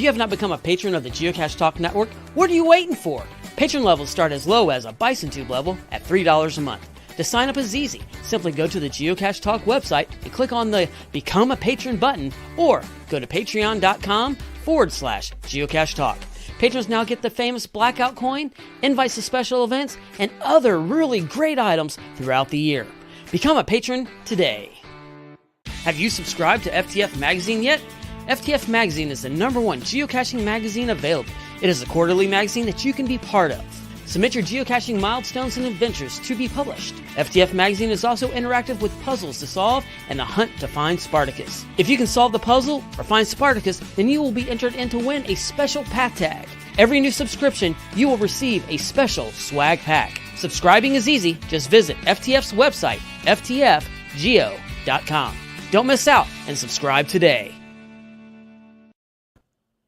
you have not become a patron of the Geocache Talk Network, what are you waiting for? Patron levels start as low as a Bison Tube level at $3 a month. To sign up is easy. Simply go to the Geocache Talk website and click on the Become a Patron button, or go to patreon.com/Geocache Talk. Patrons now get the famous Blackout coin, invites to special events, and other really great items throughout the year. Become a patron today. Have you subscribed to FTF Magazine yet? FTF Magazine is the #1 geocaching magazine available. It is a quarterly magazine that you can be part of. Submit your geocaching milestones and adventures to be published. FTF Magazine is also interactive with puzzles to solve and a hunt to find Spartacus. If you can solve the puzzle or find Spartacus, then you will be entered in to win a special pack tag. Every new subscription, you will receive a special swag pack. Subscribing is easy. Just visit FTF's website, ftfgeo.com. Don't miss out and subscribe today.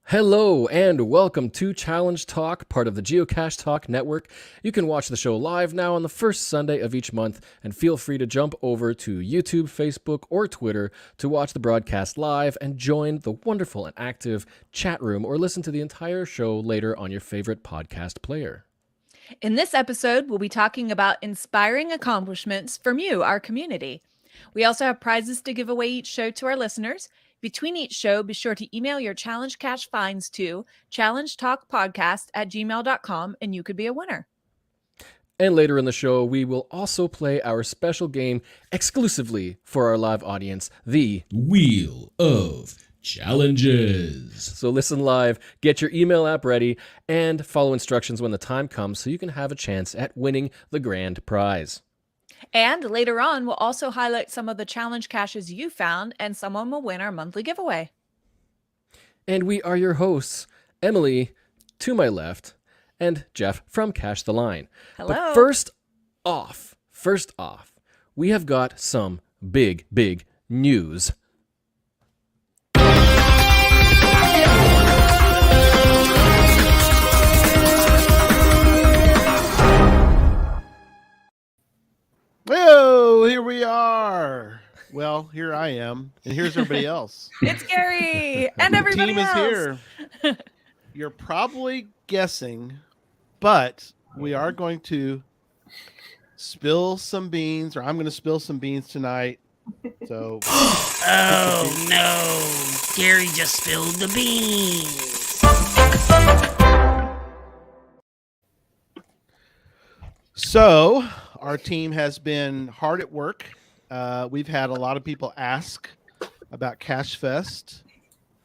Hello and welcome to Challenge Talk, part of the Geocache Talk Network. You can watch the show live now on the first Sunday of each month, and feel free to jump over to YouTube, Facebook, or Twitter to watch the broadcast live and join the wonderful and active chat room, or listen to the entire show later on your favorite podcast player. In this episode, we'll be talking about inspiring accomplishments from you, our community. We also have prizes to give away each show to our listeners. Between each show, be sure to email your challenge cache finds to challengetalkpodcast@gmail.com, and you could be a winner. And later in the show, we will also play our special game exclusively for our live audience, the Wheel of Challenges. So listen live, get your email app ready, and follow instructions when the time comes so you can have a chance at winning the grand prize. And later on, we'll also highlight some of the challenge caches you found, and someone will win our monthly giveaway. And we are your hosts, Emily, to my left, and Geoff from Cache the Line. Hello. But first off, we have got some big news. Oh, here we are. Well, here I am, and here's everybody else. It's Gary and everybody else. The team is here. You're probably guessing, but we are going to spill some beans, or I'm going to spill some beans tonight. So, Oh no, Gary just spilled the beans. So our team has been hard at work. We've had a lot of people ask about Cache Fest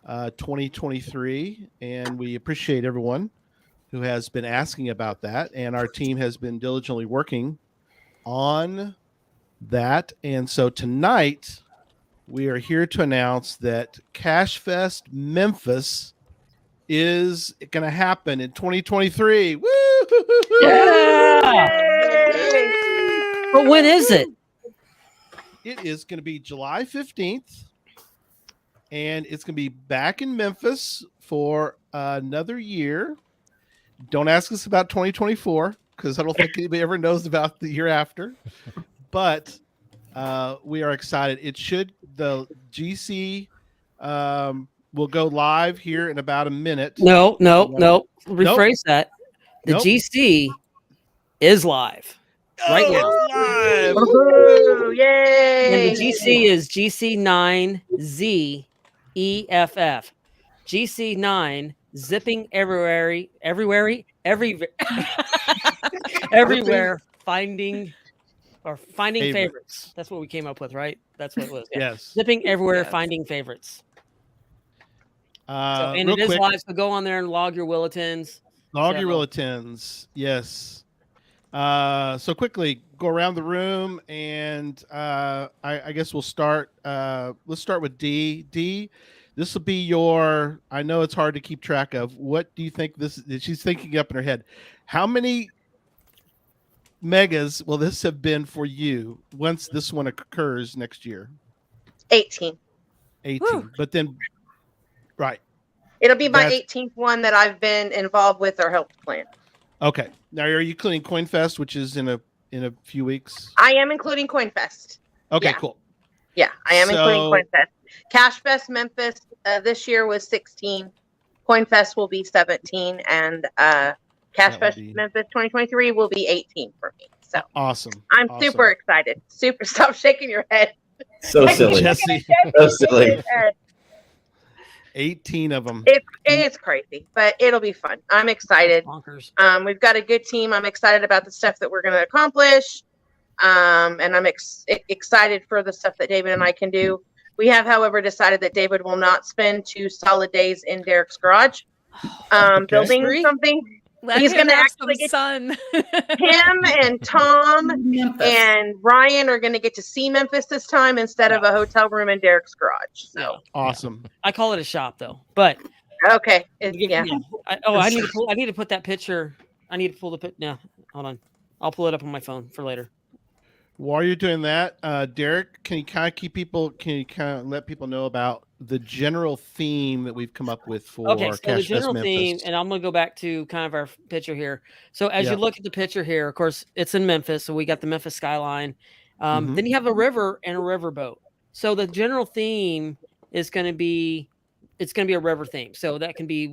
2023, and we appreciate everyone who has been asking about that. And our team has been diligently working on that. And so tonight, we are here to announce that Cache Fest Memphis is going to happen in 2023. Woo! Yeah! But when is it? It is going to be July 15th, and it's going to be back in Memphis for another year. Don't ask us about 2024, because I don't think anybody ever knows about the year after. But we are excited. The GC will go live here in about a minute. No. Rephrase that. The GC is live right now. Live. Woo, yay! And the GC is GC9ZEFF. GC9 zipping everywhere, finding favorites. That's what we came up with, right? That's what it was. Yeah. Yes. Zipping everywhere, finding favorites. And it is live, so go on there and log your Willetins. Log your Willetins, yes. So quickly, go around the room, and I guess we'll start. Let's start with D. D, this will be your. I know it's hard to keep track of. What do you think this? She's thinking up in her head. How many megas will this have been for you once this one occurs next year? 18. 18. Woo. But then, right. It'll be my 18th one that I've been involved with or helped plan. Okay. Now, are you including CoinFest, which is in a few weeks? I am including CoinFest. Okay, Yeah. cool. Yeah, I am including CoinFest. Cache Fest Memphis this year was 16. Coin Fest will be 17, and Cash That Fest will be- Memphis 2023 will be 18 for me. So Awesome. I'm Awesome. super excited. Super. Stop shaking your head. So silly. Jesse, So silly. 18 of them. It's crazy, but it'll be fun. I'm excited. Bonkers. We've got a good team. I'm excited about the stuff that we're going to accomplish. And I'm excited for the stuff that David and I can do. We have, however, decided that David will not spend 2 solid days in Derek's garage building Three? something. Let He's him gonna have actually some get- sun. Him and Tom Memphis. and Ryan are going to get to see Memphis this time instead of a hotel room in Derek's garage. So, Awesome. I call it a shop though, but okay. Yeah. I need to put that picture. I need to pull the no. Hold on, I'll pull it up on my phone for later. While you're doing that, Derek, can you kind of let people know about the general theme that we've come up with for Okay, so the Cash Fest general Memphis? theme, and I'm going to go back to kind of our picture here. So as you Yep. look at the picture here, of course, it's in Memphis, so we got the Memphis skyline. Mhm. Then you have a river and a riverboat. So the general theme is going to be, it's going to be a river theme. So that can be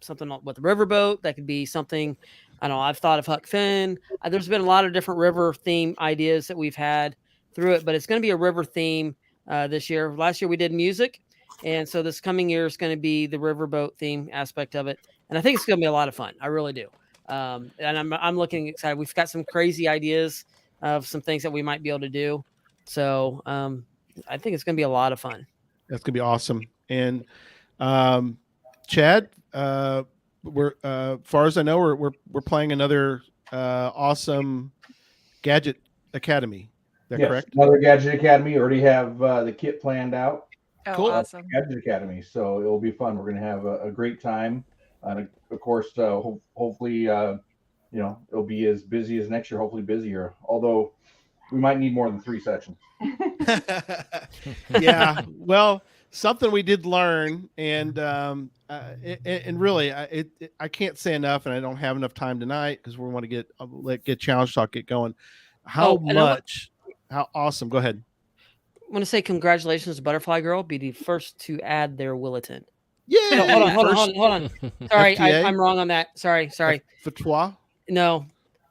something with a riverboat. That could be something, I don't know, I've thought of Huck Finn. There's been a lot of different river theme ideas that we've had through it, but it's going to be a river theme this year. Last year we did music, and so this coming year is going to be the riverboat theme aspect of it, and I think it's going to be a lot of fun. I really do, and I'm looking excited. We've got some crazy ideas of some things that we might be able to do, so I think it's going to be a lot of fun. That's gonna be awesome. And Chad, we're far as I know, we're playing another awesome Gadget Academy. Is that Yes, correct? another Gadget Academy. Already have the kit planned out. Oh, Cool. awesome. Gadget Academy. So it'll be fun. We're going to have a great time. And of course, hopefully, it'll be as busy as next year, hopefully busier. Although we might need more than 3 sections. Yeah. Well, something we did learn, and really, I can't say enough, and I don't have enough time tonight because we want to get Challenge Talk get going. How awesome! Go ahead. I want to say congratulations to Butterfly Girl, be the first to add their Williton. Yeah. No, hold on. Sorry, FTA? I'm wrong on that. Sorry. Fatwa. No,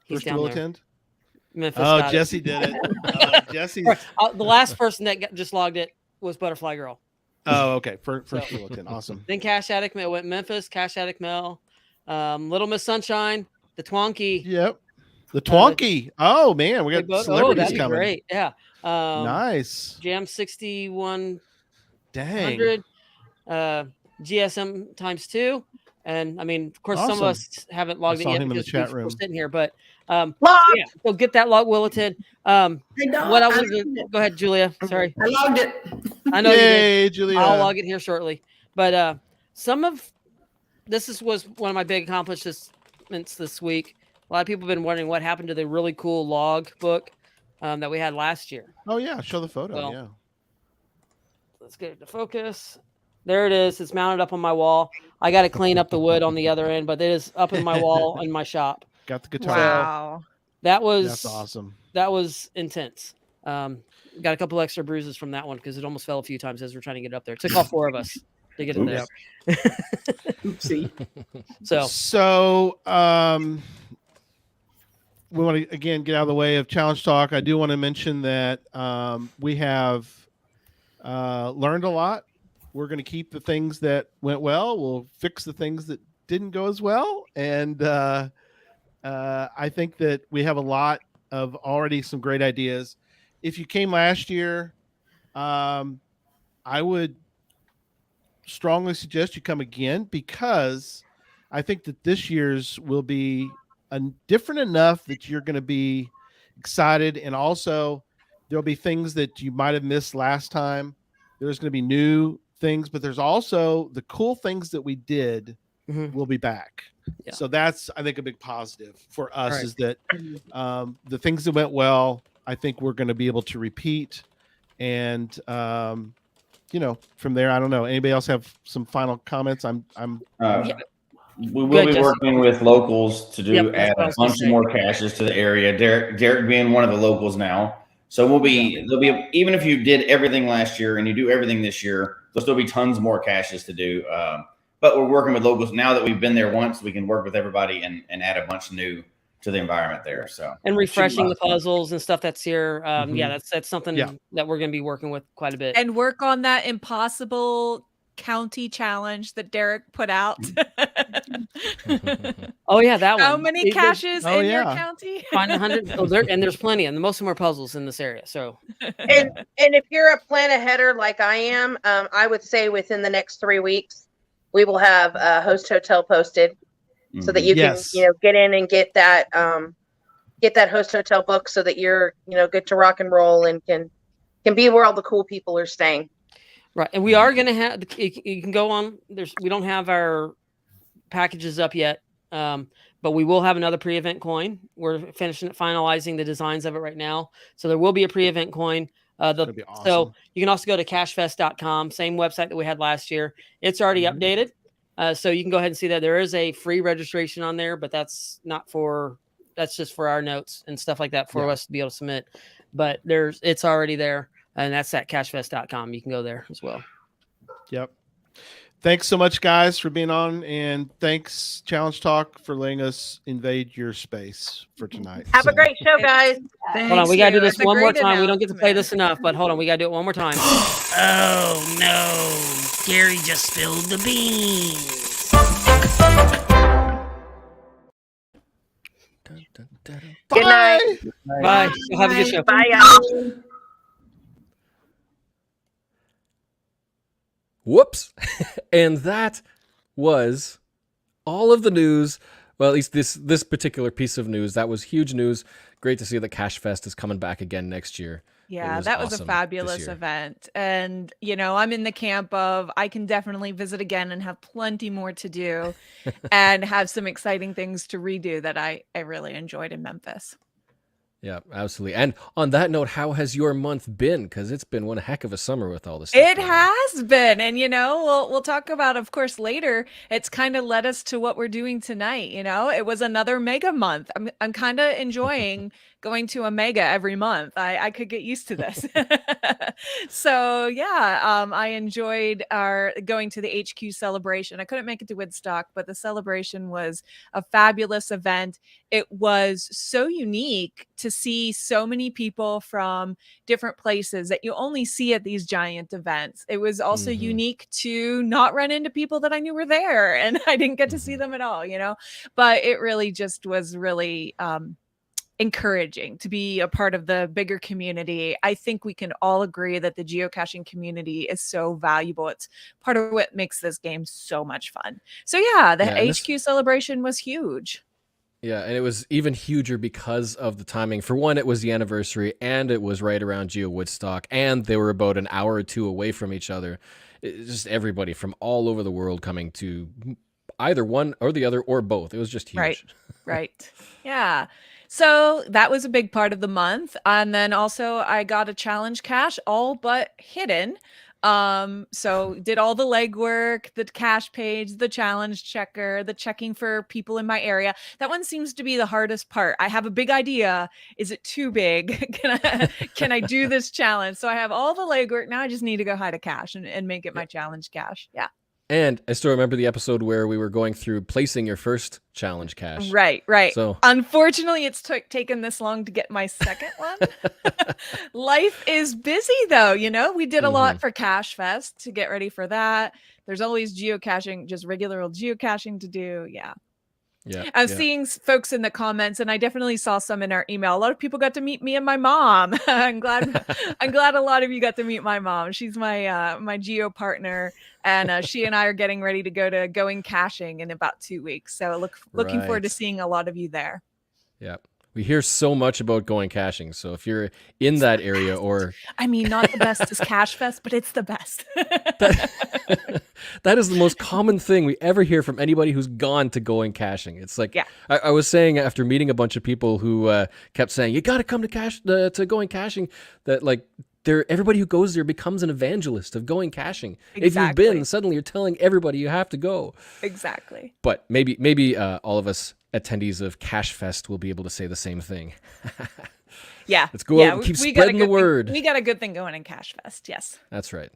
he's First down will there. attend. Memphis. Oh, got it. Jesse did it. Jesse's. The last person that just logged it was Butterfly Girl. Oh, okay. First So- will attend. Awesome. Then Cash Addict Mel went Memphis, Cash Addict Mel, Little Miss Sunshine, the Twonky. Yep. The Twonky. Oh man, we got Oh, celebrities that'd be coming. great. Yeah. Nice. Jam 6100, Dang. GSM times 2. And I mean, of course, some of Awesome. us haven't logged I it saw yet him in the because chat we're room. sitting here, but Log! yeah, so get that log, Williton. What else is it? Go ahead, Julia. Sorry. I logged it. I know you did. Yay, Julia. I'll log it here shortly. But some of this was one of my big accomplishments this week. A lot of people have been wondering what happened to the really cool log book that we had last year. Oh yeah, show the photo. Well, yeah. Let's get it to focus. There it is. It's mounted up on my wall. I got to clean up the wood on the other end, but it is up in my wall in my shop. Got the guitar. Wow. That was That's awesome. That was intense. Got a couple extra bruises from that one because it almost fell a few times as we're trying to get it up there. It took all 4 of us to get it there. Oopsie. So we want to again get out of the way of Challenge Talk. I do want to mention that we have learned a lot. We're going to keep the things that went well. We'll fix the things that didn't go as well. And I think that we have a lot of already some great ideas. If you came last year, I would strongly suggest you come again because I think that this year's will be different enough that you're going to be excited. And also there'll be things that you might have missed last time. There's going to be new things, but there's also the cool things that we did will be back. Yeah. So that's, I think, a big positive for us Right. is that the things that went well, I think we're going to be able to repeat. And, from there, I don't know. Anybody else have some final comments? We will Good, be Jesse. working with locals to Yep, that's add what I a was gonna bunch say. of more caches to the area. Derek being one of the locals now. So there'll be even if you did everything last year and you do everything this year, there'll still be tons more caches to do. but we're working with locals now that we've been there once. We can work with everybody and add a bunch new to the environment there. So and refreshing the puzzles and stuff that's here. Yeah, that's something Yeah. that we're going to be working with quite a bit. And work on that impossible county challenge that Derek put out. Oh yeah, that one. How many caches in your county? Find 100. Oh, and there's plenty, and most of them are puzzles in this area. So, and if you're a plan aheader like I am, I would say within the next 3 weeks we will have a host hotel posted, so that you can get in and get that host hotel book, so that you're good to rock and roll and can be where all the cool people are staying. Right, and we are going to have. You can go on. We don't have our packages up yet, but we will have another pre-event coin. We're finalizing the designs of it right now, so there will be a pre-event coin. That'd be awesome. So you can also go to cachefest.com, same website that we had last year. It's already updated, so you can go ahead and see that there is a free registration on there, but that's just for our notes and stuff like that for us to be able to submit. But it's already there. And that's at cachefest.com. You can go there as well. Yep. Thanks so much, guys, for being on. And thanks, Challenge Talk, for letting us invade your space for tonight. Have a great show, guys. Hold on. We got to do this one more time. We don't get to play this enough, but hold on. We got to do it one more time. Oh, no. Gary just spilled the beans. Good night. Bye. Have a good show. Bye, y'all. Whoops. And that was all of the news. Well, at least this particular piece of news. That was huge news. Great to see that Cache Fest is coming back again next year. Yeah, that was a fabulous event. And, I'm in the camp of I can definitely visit again and have plenty more to do and have some exciting things to redo that I really enjoyed in Memphis. Yeah, absolutely. And on that note, how has your month been? Because it's been one heck of a summer with all this stuff. It has been. And, we'll talk about, of course, later. It's kind of led us to what we're doing tonight. It was another mega month. I'm kind of enjoying going to a mega every month. I could get used to this. So, yeah, I enjoyed our going to the HQ celebration. I couldn't make it to Woodstock, but the celebration was a fabulous event. It was so unique to see so many people from different places that you only see at these giant events. It was also unique to not run into people that I knew were there, and I didn't get to see them at all, but it really just was really encouraging to be a part of the bigger community. I think we can all agree that the geocaching community is so valuable. It's part of what makes this game so much fun. So yeah, the HQ celebration was huge. Yeah, and it was even huger because of the timing. For one, it was the anniversary, and it was right around Geo Woodstock, and they were about an hour or two away from each other. Just everybody from all over the world coming to either one or the other or both. It was just huge. Right. Yeah. So that was a big part of the month. And then also I got a challenge cache all but hidden. So did all the legwork, the cache page, the challenge checker, the checking for people in my area. That one seems to be the hardest part. I have a big idea. Is it too big? Can I do this challenge? So I have all the legwork. Now I just need to go hide a cache and make it my challenge cache. Yeah. And I still remember the episode where we were going through placing your first challenge cache. Right. So unfortunately, it's taken this long to get my second one. Life is busy, though. We did a lot for Cache Fest to get ready for that. There's always geocaching, just regular old geocaching to do. Yeah. I'm seeing folks in the comments, and I definitely saw some in our email. A lot of people got to meet me and my mom. I'm glad a lot of you got to meet my mom. She's my geo partner, and she and I are getting ready to go to Going Caching in about 2 weeks. So looking forward to seeing a lot of you there. Yeah. We hear so much about Going Caching. So if you're in that area or... not the best is Cache Fest, but it's the best. That is the most common thing we ever hear from anybody who's gone to Going Caching. It's like, I was saying after meeting a bunch of people who kept saying, you got to come to Going Caching, that like, everybody who goes there becomes an evangelist of Going Caching. Exactly. If you've been, suddenly you're telling everybody you have to go. Exactly. But maybe all of us attendees of Cache Fest will be able to say the same thing. Yeah. Let's go out and keep spreading the word. We got a good thing going in Cache Fest. Yes. That's right.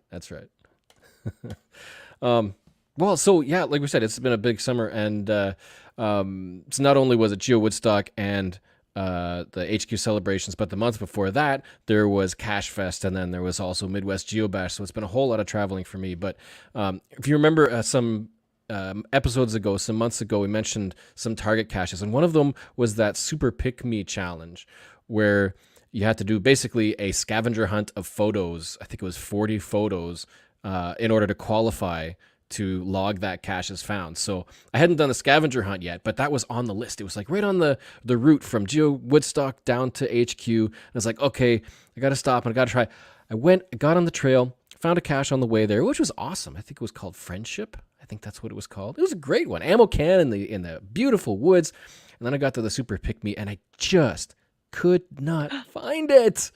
Well, so yeah, like we said, it's been a big summer, and so not only was it Geo Woodstock and the HQ celebrations, but the month before that there was Cache Fest, and then there was also Midwest Geobash. So it's been a whole lot of traveling for me. But if you remember some episodes ago, some months ago, we mentioned some target caches, and one of them was that Super Pick Me challenge, where you had to do basically a scavenger hunt of photos. I think it was 40 photos in order to qualify to log that cache as found. So I hadn't done the scavenger hunt yet, but that was on the list. It was like right on the route from Geo Woodstock down to HQ. And I was like, okay, I got to stop and I got to try. I got on the trail, found a cache on the way there, which was awesome. I think it was called Friendship. I think that's what it was called. It was a great one. Ammo can in the beautiful woods. And then I got to the Super Pick Me and I just could not find it.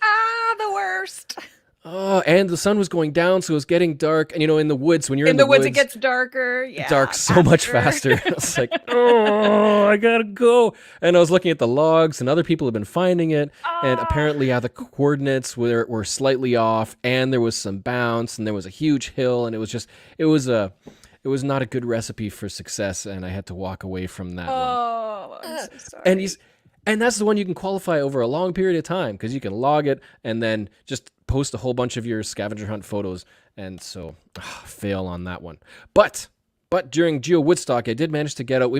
The worst. Oh, and the sun was going down, so it was getting dark. And in the woods, when you're in the woods, it gets darker. Yeah, dark so much faster. I was like, oh, I gotta go. And I was looking at the logs, and other people have been finding it. And apparently, the coordinates were slightly off, and there was some bounce, and there was a huge hill, and it was not a good recipe for success, and I had to walk away from that one. Oh, I'm so sorry. And that's the one you can qualify over a long period of time, because you can log it and then just post a whole bunch of your scavenger hunt photos. And so fail on that one. But during Geo Woodstock, I did manage to get out.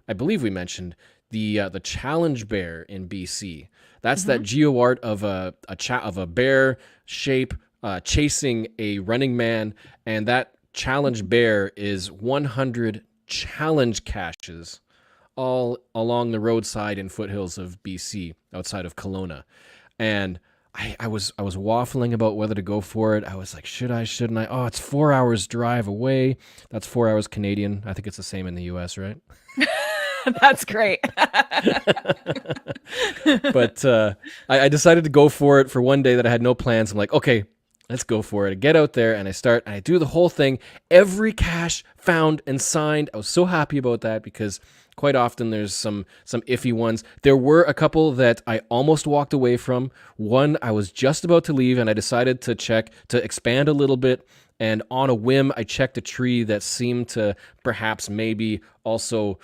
I believe we mentioned the challenge bear in BC. That's that geo art of a bear shape chasing a running man, and that challenge bear is 100 challenge caches all along the roadside and foothills of BC, outside of Kelowna. And I was waffling about whether to go for it. I was like, should I, shouldn't I? Oh, it's 4 hours drive away. That's 4 hours Canadian. I think it's the same in the US, right? That's great. But I decided to go for it for one day that I had no plans. I'm like, okay, let's go for it. I get out there and I do the whole thing. Every cache found and signed. I was so happy about that, because quite often there's some iffy ones. There were a couple that I almost walked away from. One, I was just about to leave and I decided to expand a little bit. And on a whim, I checked a tree that seemed to perhaps maybe also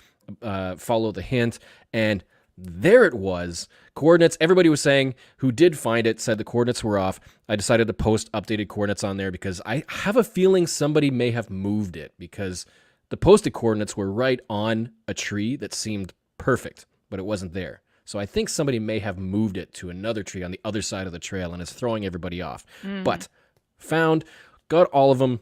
follow the hint. And there it was. Coordinates, everybody was saying, who did find it, said the coordinates were off. I decided to post updated coordinates on there because I have a feeling somebody may have moved it, because the posted coordinates were right on a tree that seemed perfect, but it wasn't there. So I think somebody may have moved it to another tree on the other side of the trail and is throwing everybody off. But got all of them.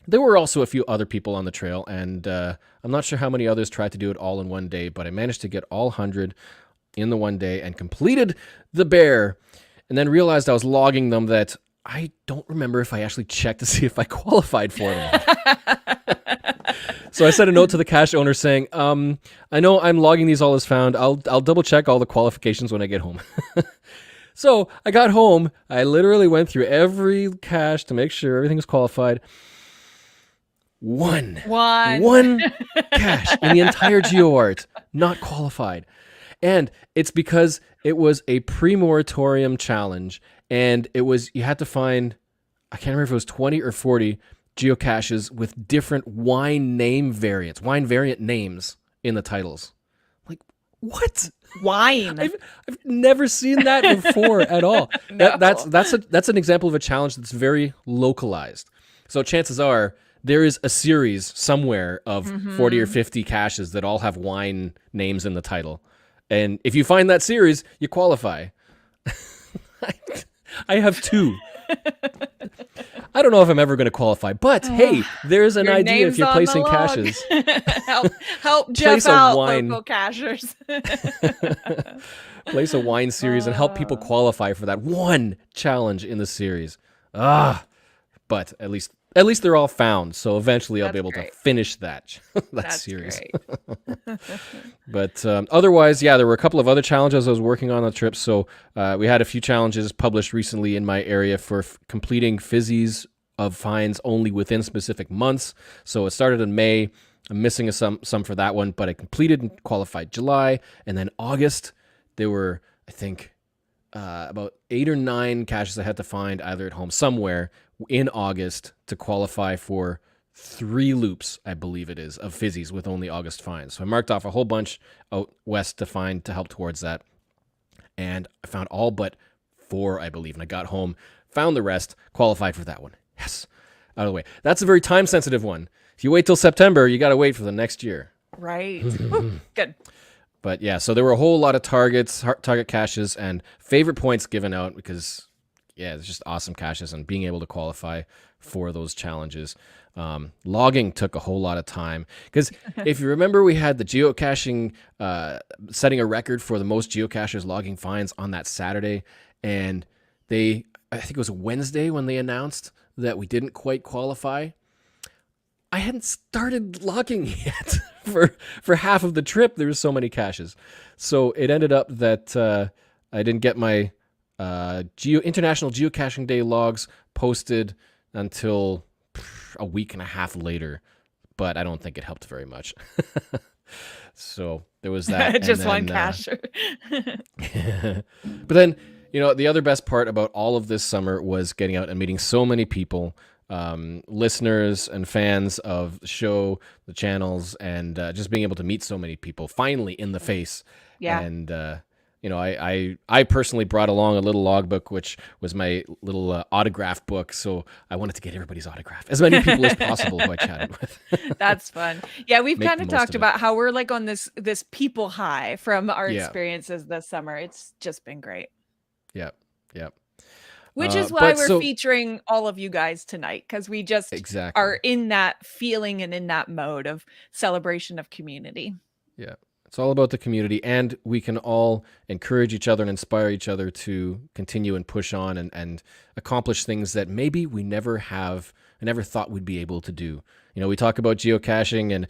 There were also a few other people on the trail, and I'm not sure how many others tried to do it all in one day, but I managed to get all 100 in the one day and completed the bear, and then realized I was logging them that I don't remember if I actually checked to see if I qualified for them. So I sent a note to the cache owner saying, I know I'm logging these all as found. I'll double check all the qualifications when I get home. So I got home. I literally went through every cache to make sure everything was qualified. One cache in the entire GeoArt not qualified. And it's because it was a pre-moratorium challenge, and you had to find, I can't remember if it was 20 or 40 geocaches with different wine variant names in the titles. Like, what? Wine. I've never seen that before at all. No. That's an example of a challenge that's very localized. So chances are there is a series somewhere of 40 or 50 caches that all have wine names in the title. And if you find that series, you qualify. I have 2. I don't know if I'm ever going to qualify, but hey, there's an idea if you're placing caches. help Geoff out, local cachers. Place a wine series and help people qualify for that one challenge in the series. But at least they're all found, so eventually I'll be able to finish that series. But otherwise, yeah, there were a couple of other challenges I was working on the trip. So we had a few challenges published recently in my area for completing fizzies of finds only within specific months. So it started in May. I'm missing some for that one, but I completed and qualified July. And then August, there were, I think, about 8 or 9 caches I had to find either at home somewhere in August to qualify for 3 loops, I believe it is, of fizzies with only August finds. So I marked off a whole bunch out west to find to help towards that. And I found all but 4, I believe. And I got home, found the rest, qualified for that one. Yes. Out of the way. That's a very time-sensitive one. If you wait till September, you got to wait for the next year. Right. Woo, good. But yeah, so there were a whole lot of target caches and favorite points given out because, yeah, it's just awesome caches and being able to qualify for those challenges. Logging took a whole lot of time because if you remember, we had the geocaching setting a record for the most geocachers logging finds on that Saturday. And I think it was Wednesday when they announced that we didn't quite qualify. I hadn't started logging yet for half of the trip. There were so many caches. So it ended up that I didn't get my International Geocaching Day logs posted until a week and a half later, but I don't think it helped very much. So there was that. Just one cacher. But then, the other best part about all of this summer was getting out and meeting so many people, listeners and fans of the show, the channels, and just being able to meet so many people finally in the face. Yeah. And, I personally brought along a little logbook, which was my little autograph book. So I wanted to get everybody's autograph, as many people as possible who I chatted with. That's fun. Yeah, we've kind of talked of about how we're like on this people high from our experiences this summer. It's just been great. Yep. Which is why we're featuring all of you guys tonight, because we just are in that feeling and in that mode of celebration of community. Yeah. It's all about the community, and we can all encourage each other and inspire each other to continue and push on and accomplish things that maybe we never thought we'd be able to do. We talk about geocaching, and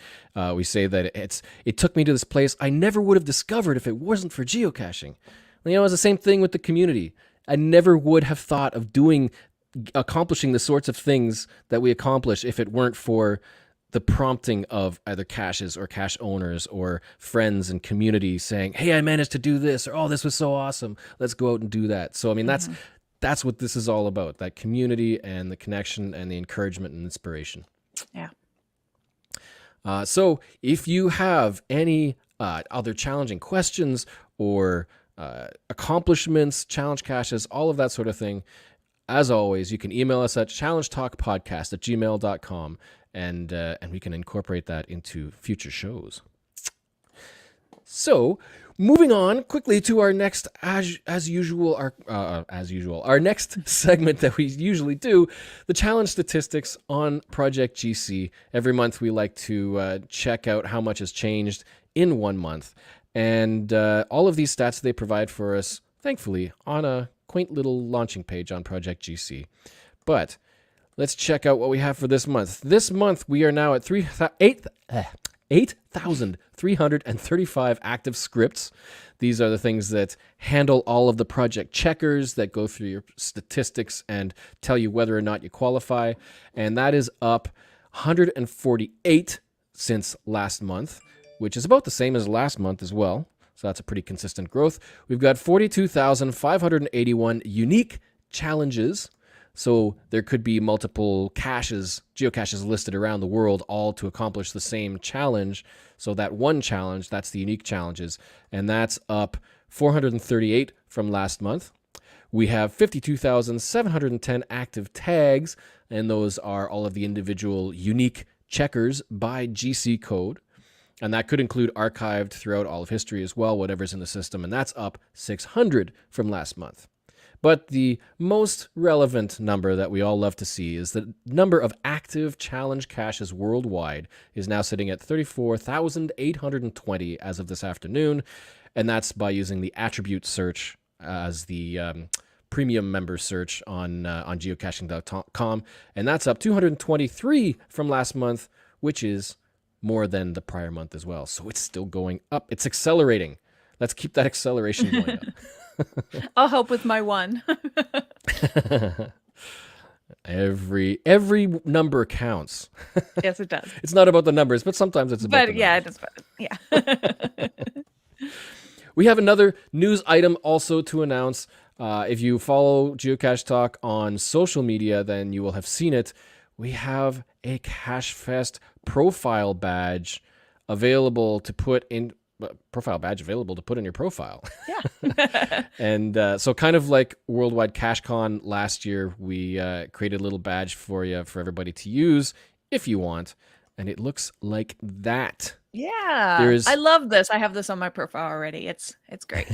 we say that it took me to this place I never would have discovered if it wasn't for geocaching. It's the same thing with the community. I never would have thought of accomplishing the sorts of things that we accomplish if it weren't for the prompting of either caches or cache owners or friends and community saying, hey, I managed to do this, or, oh, this was so awesome. Let's go out and do that. So, that's what this is all about, that community and the connection and the encouragement and inspiration. Yeah. So if you have any other challenging questions or accomplishments, challenge caches, all of that sort of thing, as always, you can email us at challengetalkpodcast@gmail.com, and we can incorporate that into future shows. So, moving on quickly to our next, as usual, our next segment that we usually do, the challenge statistics on Project GC. Every month we like to check out how much has changed in 1 month. And all of these stats they provide for us, thankfully, on a quaint little launching page on Project GC. But let's check out what we have for this month. This month, we are now at 8,335 active scripts. These are the things that handle all of the project checkers that go through your statistics and tell you whether or not you qualify. And that is up 148 since last month, which is about the same as last month as well. So that's a pretty consistent growth. We've got 42,581 unique challenges. So there could be multiple geocaches listed around the world, all to accomplish the same challenge. So that one challenge, that's the unique challenges. And that's up 438 from last month. We have 52,710 active tags, and those are all of the individual unique checkers by GC code. And that could include archived throughout all of history as well, whatever's in the system. And that's up 600 from last month. But the most relevant number that we all love to see is the number of active challenge caches worldwide is now sitting at 34,820 as of this afternoon. And that's by using the attribute search as the premium member search on geocaching.com. And that's up 223 from last month, which is more than the prior month as well. So it's still going up. It's accelerating. Let's keep that acceleration going up. I'll help with my one. Every number counts. Yes, it does. It's not about the numbers, but sometimes it's about the numbers. Yeah. We have another news item also to announce. If you follow Geocache Talk on social media, then you will have seen it. We have a Cache Fest profile badge available to put in your profile. Yeah. And so kind of like Worldwide CacheCon last year, we created a little badge for you for everybody to use if you want. And it looks like that. Yeah. I love this. I have this on my profile already. It's great.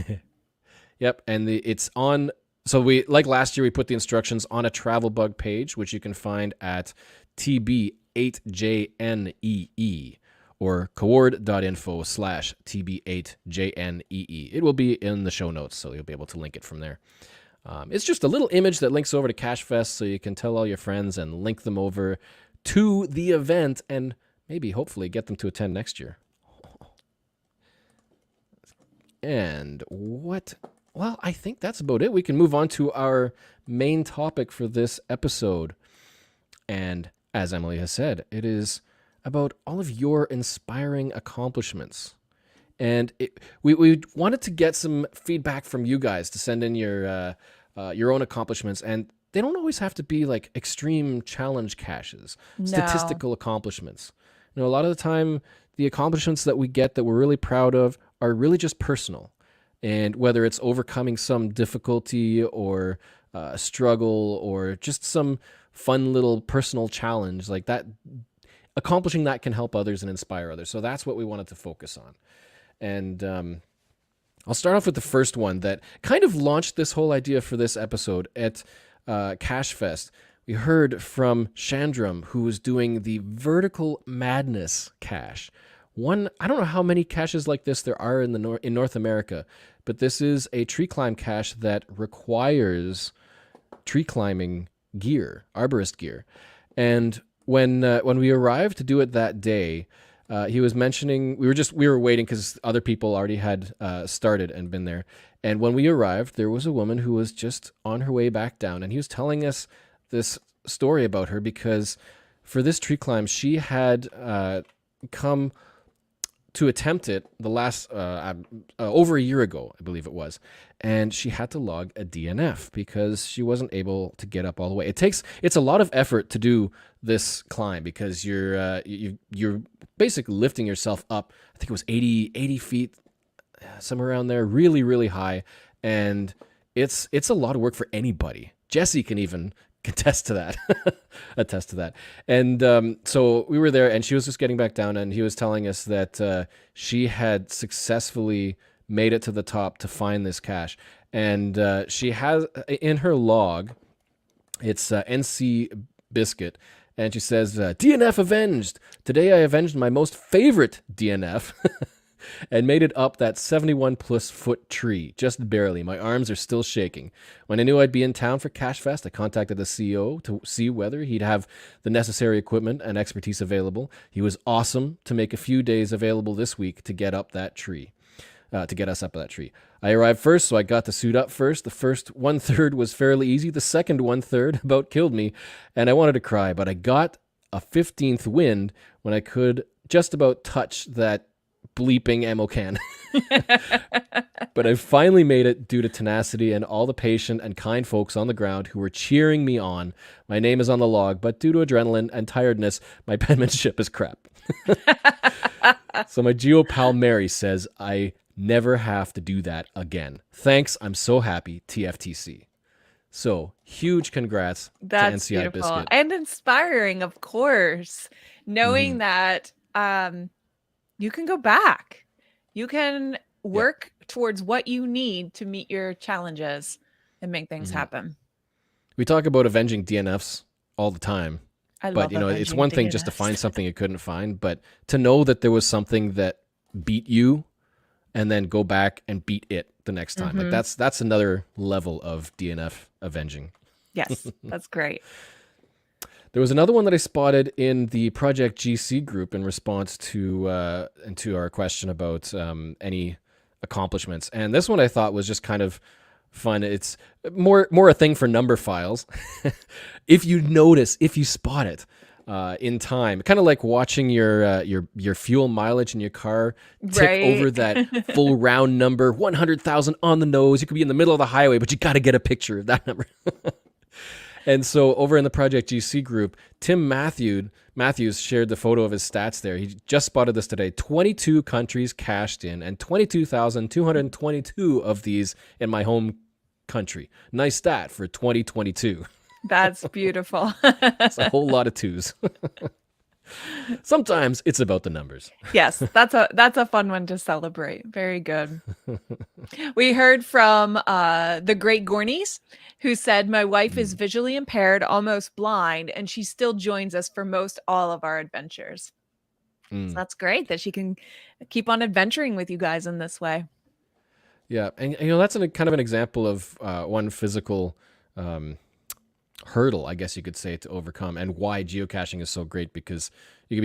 Yep. And it's on. So we, like last year, we put the instructions on a travel bug page, which you can find at tb8jnee or coord.info/tb8jnee. It will be in the show notes, so you'll be able to link it from there. It's just a little image that links over to Cache Fest, so you can tell all your friends and link them over to the event and maybe, hopefully, get them to attend next year. And what? Well, I think that's about it. We can move on to our main topic for this episode. And as Emily has said, it is about all of your inspiring accomplishments. And we wanted to get some feedback from you guys to send in your own accomplishments. And they don't always have to be like extreme challenge caches, statistical accomplishments. You know, a lot of the time, the accomplishments that we get that we're really proud of are really just personal. And whether it's overcoming some difficulty or a struggle or just some fun little personal challenge like that, accomplishing that can help others and inspire others. So that's what we wanted to focus on. And I'll start off with the first one that kind of launched this whole idea for this episode at Cache Fest. We heard from Chandram, who was doing the Vertical Madness cache. I don't know how many caches like this there are in North America, but this is a tree climb cache that requires tree climbing gear, arborist gear. And when we arrived to do it that day, he was mentioning we were waiting because other people already had started and been there. And when we arrived, there was a woman who was just on her way back down, and he was telling us this story about her because for this tree climb, she had come to attempt it the last over a year ago, I believe it was, and she had to log a DNF because she wasn't able to get up all the way. It's a lot of effort to do this climb because you're basically lifting yourself up. I think it was 80 feet, somewhere around there, really, really high, and it's a lot of work for anybody. Jesse can even attest to that. And so we were there, and she was just getting back down, and he was telling us that she had successfully made it to the top to find this cache. And she has in her log, it's NC Biscuit, and she says, DNF avenged. Today I avenged my most favorite DNF. And made it up that 71-plus foot tree, just barely. My arms are still shaking. When I knew I'd be in town for Cache Fest, I contacted the CEO to see whether he'd have the necessary equipment and expertise available. He was awesome to make a few days available this week to get up that tree, to get us up that tree. I arrived first, so I got to suit up first. The first 1/3 was fairly easy. The second 1/3 about killed me, and I wanted to cry, but I got a 15th wind when I could just about touch that bleeping ammo can. But I finally made it due to tenacity and all the patient and kind folks on the ground who were cheering me on. My name is on the log, but due to adrenaline and tiredness, my penmanship is crap. So my Geo pal Mary says I never have to do that again. Thanks, I'm so happy, TFTC. So huge congrats to NCI beautiful. Biscuit. And inspiring, of course, knowing that you can go back. You can work towards what you need to meet your challenges and make things happen. We talk about avenging DNFs all the time. But it's one thing just to find something you couldn't find, but to know that there was something that beat you and then go back and beat it the next time. Like that's another level of DNF avenging. Yes, that's great. There was another one that I spotted in the Project GC group in response to our question about any accomplishments. And this one I thought was just kind of fun. It's more a thing for number files. If you spot it in time, kind of like watching your fuel mileage in your car tick over that full round number, 100,000 on the nose. You could be in the middle of the highway, but you got to get a picture of that number. And so over in the Project GC group, Tim Matthews Matthews shared the photo of his stats there. He just spotted this today. 22 countries cashed in, and 22,222 of these in my home country. Nice stat for 2022. That's beautiful. It's a whole lot of twos. Sometimes it's about the numbers. Yes, that's a fun one to celebrate. Very good. We heard from the Great Gornies, who said, my wife is visually impaired, almost blind, and she still joins us for most all of our adventures. So that's great that she can keep on adventuring with you guys in this way. Yeah, and that's kind of an example of one physical hurdle, I guess you could say, to overcome, and why geocaching is so great, because you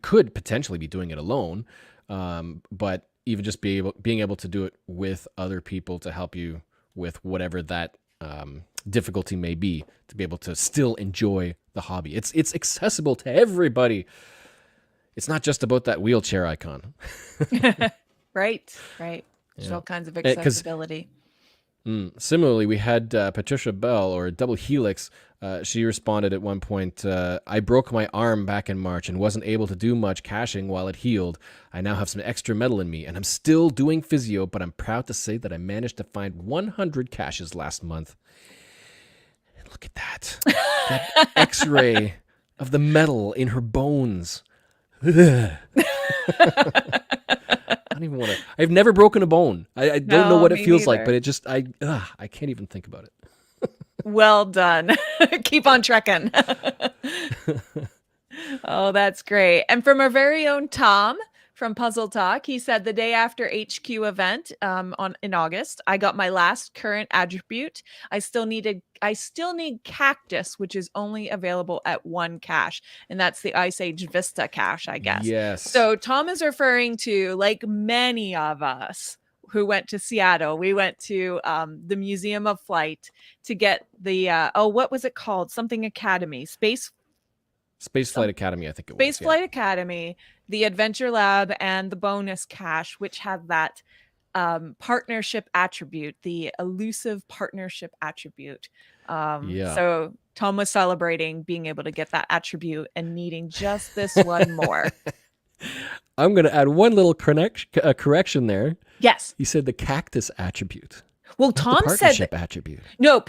could potentially be doing it alone, but even just being able to do it with other people to help you with whatever that difficulty may be, to be able to still enjoy the hobby. It's accessible to everybody. It's not just about that wheelchair icon. Right. There's all kinds of accessibility. Similarly, we had Patricia Bell, or Double Helix. She responded at one point, I broke my arm back in March and wasn't able to do much caching while it healed. I now have some extra metal in me, and I'm still doing physio, but I'm proud to say that I managed to find 100 caches last month. And look at that. That X-ray of the metal in her bones. I don't even want to. I've never broken a bone. I don't know what it feels like, but it just I can't even think about it. Well done. Keep on trekking. Oh, that's great. And from our very own Tom from Puzzle Talk, he said the day after HQ event in August, I got my last current attribute. I still need Cactus, which is only available at one cache, and that's the Ice Age Vista cache, I guess. Yes. So Tom is referring to, like many of us who went to Seattle, we went to the Museum of Flight to get the what was it called? Something Academy, Space Flight Academy, I think it was. Space Flight Academy, the Adventure Lab, and the bonus cache, which had that partnership attribute, the elusive partnership attribute. So Tom was celebrating being able to get that attribute and needing just this one more. I'm going to add one little correction there. Yes. He said the Cactus attribute. Well, Tom said partnership attribute. No,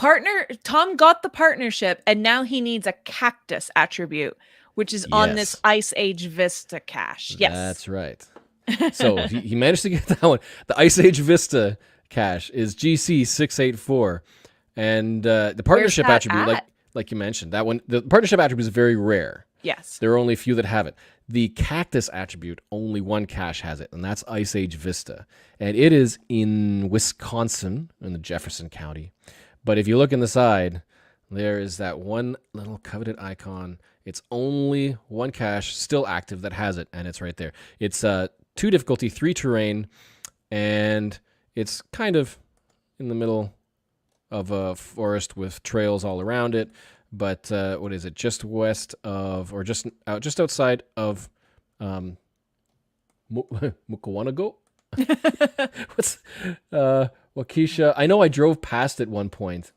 Tom got the partnership, and now he needs a Cactus attribute, which is on this Ice Age Vista cache. Yes. That's right. So he managed to get that one. The Ice Age Vista cache is GC684. And the partnership attribute, like you mentioned, that one, the partnership attribute is very rare. Yes. There are only a few that have it. The Cactus attribute, only one cache has it, and that's Ice Age Vista. And it is in Wisconsin, in the Jefferson County. But if you look in the side, there is that one little coveted icon. It's only one cache still active that has it, and it's right there. It's 2 difficulty, 3 terrain, and it's kind of in the middle of a forest with trails all around it. But what is it? Just west of, or just outside of Mukawanago? What's Waukesha? I know I drove past it one point.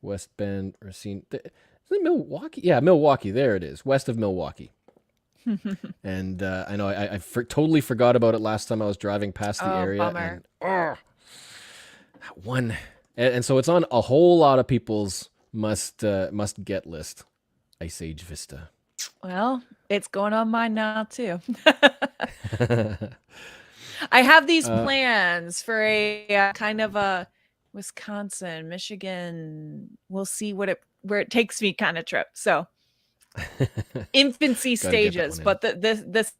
West Bend, Racine. Is it Milwaukee? Yeah, Milwaukee. There it is, west of Milwaukee. And I know I totally forgot about it last time I was driving past the area. Bummer. And, that one, and so it's on a whole lot of people's must get list. Ice Age Vista. Well, it's going on mine now too. I have these plans for a kind of a Wisconsin, Michigan. We'll see where it takes me kind of trip. So infancy stages, but this.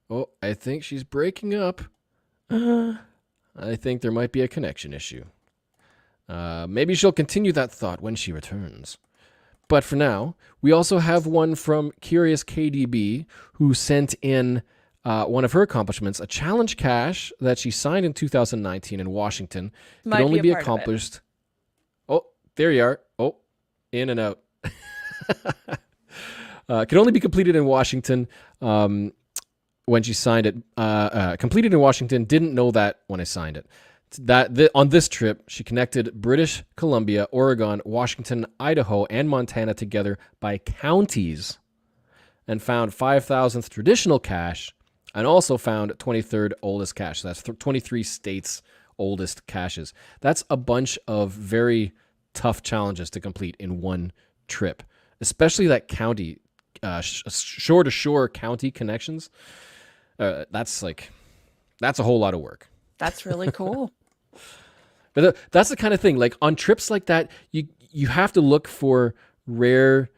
Oh, I think she's breaking up. I think there might be a connection issue. Maybe she'll continue that thought when she returns. But for now, we also have one from Curious KDB, who sent in one of her accomplishments, a challenge cache that she signed in 2019 in Washington. Could only be accomplished. Oh, there you are. Oh, in and out. Could only be completed in Washington when she signed it. Completed in Washington. Didn't know that when I signed it. On this trip, she connected British Columbia, Oregon, Washington, Idaho, and Montana together by counties and found 5,000th traditional cache and also found 23rd oldest cache. So that's 23 states' oldest caches. That's a bunch of very tough challenges to complete in one trip, especially that county, shore-to-shore county connections. That's a whole lot of work. That's really cool. But that's the kind of thing, like on trips like that, you have to look for rare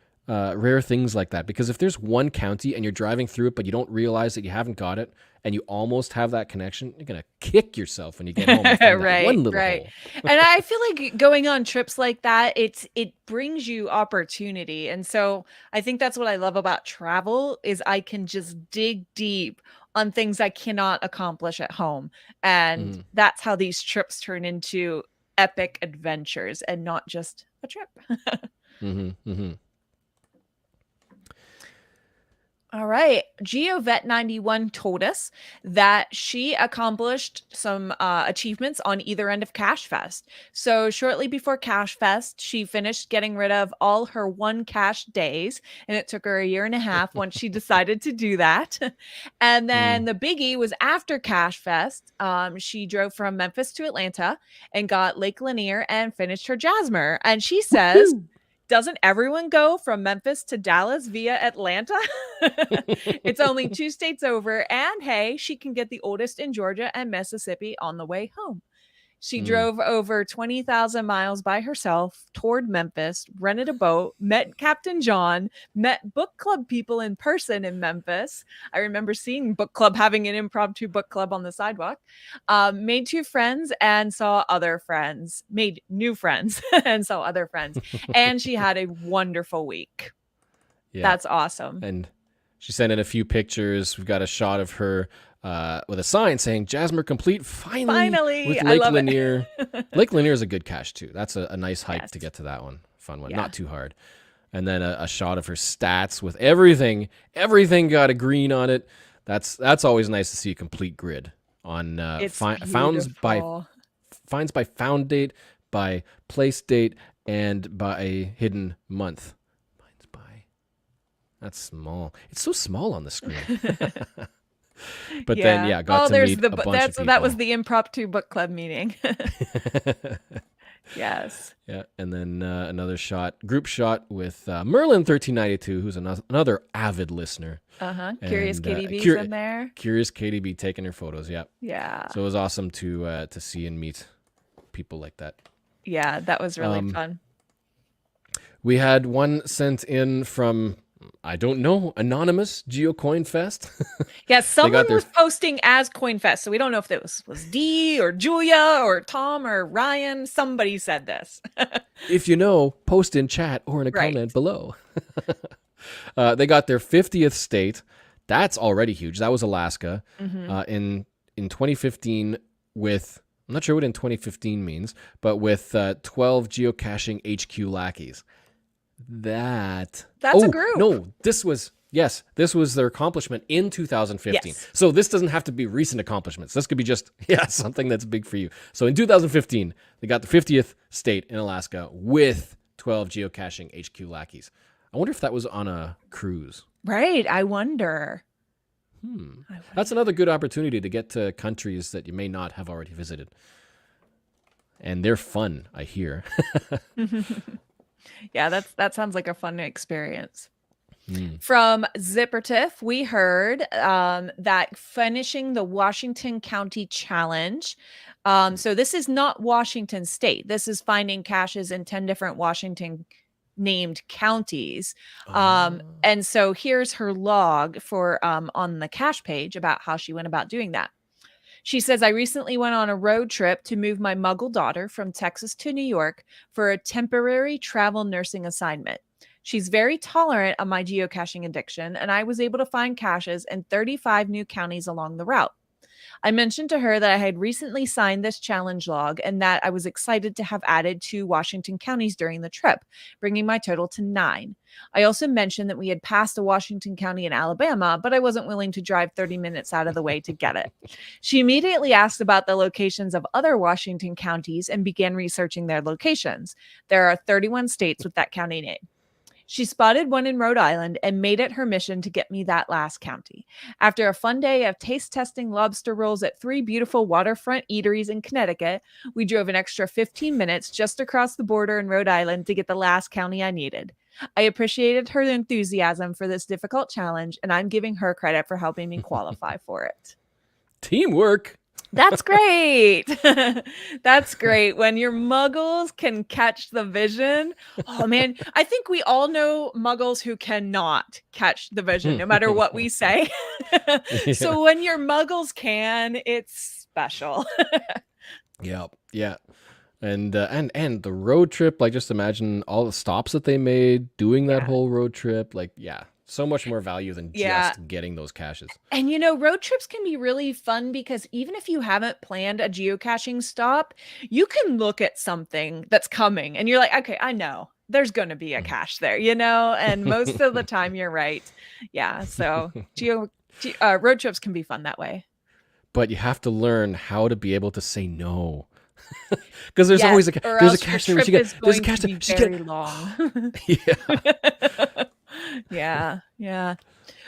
things like that, because if there's one county and you're driving through it but you don't realize that you haven't got it and you almost have that connection, you're gonna kick yourself when you get home and find that one little hole. And I feel like going on trips like that, it brings you opportunity. And so I think that's what I love about travel is I can just dig deep on things I cannot accomplish at home. And that's how these trips turn into epic adventures and not just a trip. All right. GeoVet91 told us that she accomplished some achievements on either end of Cache Fest. So shortly before Cache Fest, she finished getting rid of all her one cache days, and it took her a year and a half once she decided to do that. And then the biggie was after Cache Fest. She drove from Memphis to Atlanta and got Lake Lanier and finished her Jasmer. And she says, doesn't everyone go from Memphis to Dallas via Atlanta? It's only 2 states over. And hey, she can get the oldest in Georgia and Mississippi on the way home. She drove over 20,000 miles by herself toward Memphis, rented a boat, met Captain John, met book club people in person in Memphis. I remember seeing book club having an impromptu book club on the sidewalk. Made 2 friends and saw other friends. Made new friends and saw other friends. And she had a wonderful week. Yeah. That's awesome. And she sent in a few pictures. We've got a shot of her with a sign saying Jasmer complete finally with Lake Lanier. Lake Lanier is a good cache too. That's a nice hike to get to that one. Fun one, not too hard. And then a shot of her stats with everything got a green on it. That's always nice to see a complete grid on finds by found date, by place date, and by hidden month. Finds by. That's small. It's so small on the screen. But then, got to meet a bunch of people. That was the impromptu book club meeting. Yes. Yeah, and then another group shot with Merlin1392, who's another avid listener. Curious KDB's in there. Curious KDB taking her photos, Yeah. So it was awesome to see and meet people like that. Yeah, that was really fun. We had one sent in from, I don't know, anonymous GeoCoinFest. Yeah, someone was posting as CoinFest, so we don't know if it was Dee or Julia or Tom or Ryan. Somebody said this. If you know, post in chat or in a comment below. They got their 50th state. That's already huge. That was Alaska in 2015 with, I'm not sure what in 2015 means, but with 12 geocaching HQ lackeys. That's a group. No, this was their accomplishment in 2015. Yes. So this doesn't have to be recent accomplishments. This could be just something that's big for you. So in 2015, they got the 50th state in Alaska with 12 geocaching HQ lackeys. I wonder if that was on a cruise. Right, I wonder. That's another good opportunity to get to countries that you may not have already visited. And they're fun, I hear. Yeah, that sounds like a fun experience. From Zippertiff, we heard that finishing the Washington County Challenge. So this is not Washington State. This is finding caches in 10 different Washington named counties. And so here's her log for on the cache page about how she went about doing that. She says, I recently went on a road trip to move my Muggle daughter from Texas to New York for a temporary travel nursing assignment. She's very tolerant of my geocaching addiction, and I was able to find caches in 35 new counties along the route. I mentioned to her that I had recently signed this challenge log and that I was excited to have added 2 Washington counties during the trip, bringing my total to 9. I also mentioned that we had passed a Washington county in Alabama, but I wasn't willing to drive 30 minutes out of the way to get it. She immediately asked about the locations of other Washington counties and began researching their locations. There are 31 states with that county name. She spotted one in Rhode Island and made it her mission to get me that last county. After a fun day of taste testing lobster rolls at 3 beautiful waterfront eateries in Connecticut, we drove an extra 15 minutes just across the border in Rhode Island to get the last county I needed. I appreciated her enthusiasm for this difficult challenge, and I'm giving her credit for helping me qualify for it. Teamwork. That's great. That's great. When your muggles can catch the vision. Oh, man. I think we all know muggles who cannot catch the vision, no matter what we say. So when your muggles can, it's special. Yeah. Yeah. And the road trip, like just imagine all the stops that they made doing that whole road trip. Like, yeah. So much more value than just getting those caches. And, road trips can be really fun because even if you haven't planned a geocaching stop, you can look at something that's coming and you're like, okay, I know there's going to be a cache there, and most of the time you're right. Yeah. So road trips can be fun that way. But you have to learn how to be able to say no. Because there's always a cache there. There's a cache there. Very long. Yeah. Yeah.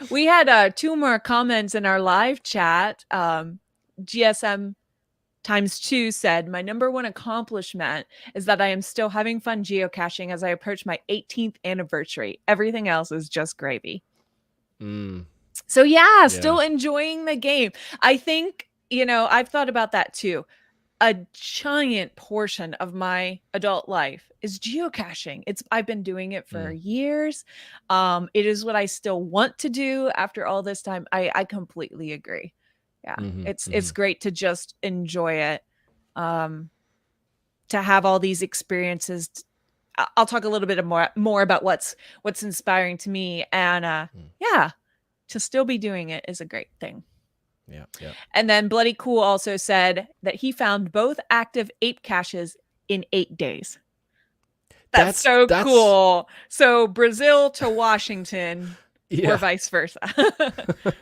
We had 2 more comments in our live chat. GSM times 2 said, my number 1 accomplishment is that I am still having fun geocaching as I approach my 18th anniversary. Everything else is just gravy. So still enjoying the game. I think, I've thought about that too. A giant portion of my adult life is geocaching. I've been doing it for years. It is what I still want to do after all this time. I completely agree. Yeah. It's great to just enjoy it. To have all these experiences. I'll talk a little bit more about what's inspiring to me. And to still be doing it is a great thing. Yeah. And then Bloody Cool also said that he found both active ape caches in 8 days. That's cool. So Brazil to Washington or vice versa.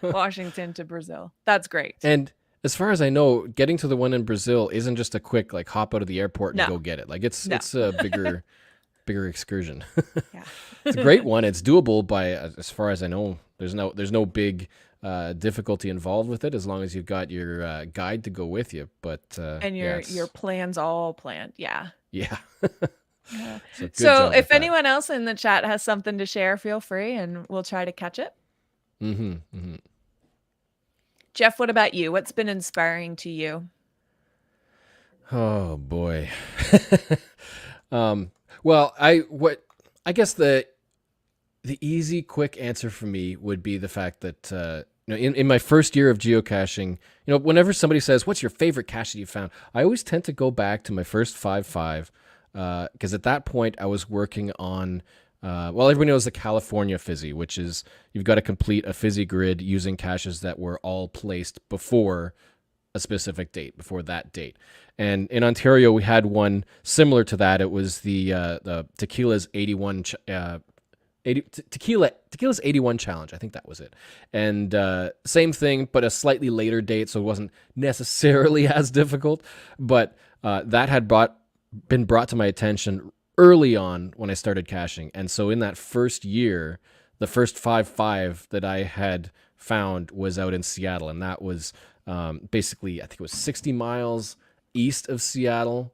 Washington to Brazil. That's great. And as far as I know, getting to the one in Brazil isn't just a quick hop out of the airport and go get it. Like it's a bigger excursion. It's a great one. It's doable by, as far as I know, there's no big difficulty involved with it as long as you've got your guide to go with you. But and your plans all planned. Yeah. So if anyone else in the chat has something to share, feel free and we'll try to catch it. Geoff, what about you? What's been inspiring to you? Oh boy. Well, I guess the easy, quick answer for me would be the fact that in my first year of geocaching, whenever somebody says, "What's your favorite cache that you found?" I always tend to go back to my first 5.5 because at that point I was working on. Everybody knows the California Fizzy, which is you've got to complete a Fizzy grid using caches that were all placed before a specific date, before that date. And in Ontario, we had one similar to that. It was the Tequila's 81 Tequila's 81 challenge. I think that was it. And same thing, but a slightly later date, so it wasn't necessarily as difficult. But that had been brought to my attention early on when I started caching. And so in that first year, the first 5.5 that I had found was out in Seattle. And that was basically, I think it was 60 miles east of Seattle.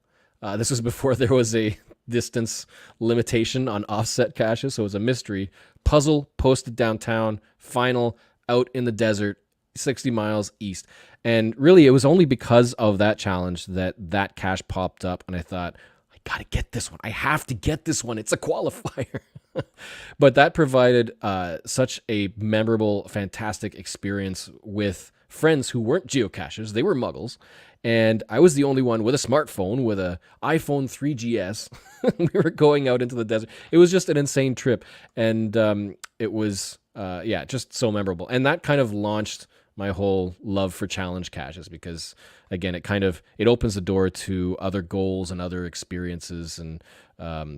This was before there was a distance limitation on offset caches, so it was a mystery puzzle posted downtown, final out in the desert, 60 miles east. And really, it was only because of that challenge that cache popped up, and I thought, I gotta get this one. I have to get this one. It's a qualifier. But that provided such a memorable, fantastic experience with friends who weren't geocachers. They were muggles. And I was the only one with a smartphone, with a iPhone 3GS. We were going out into the desert. It was just an insane trip. And it was, just so memorable. And that kind of launched my whole love for challenge caches, because again, it opens the door to other goals and other experiences, and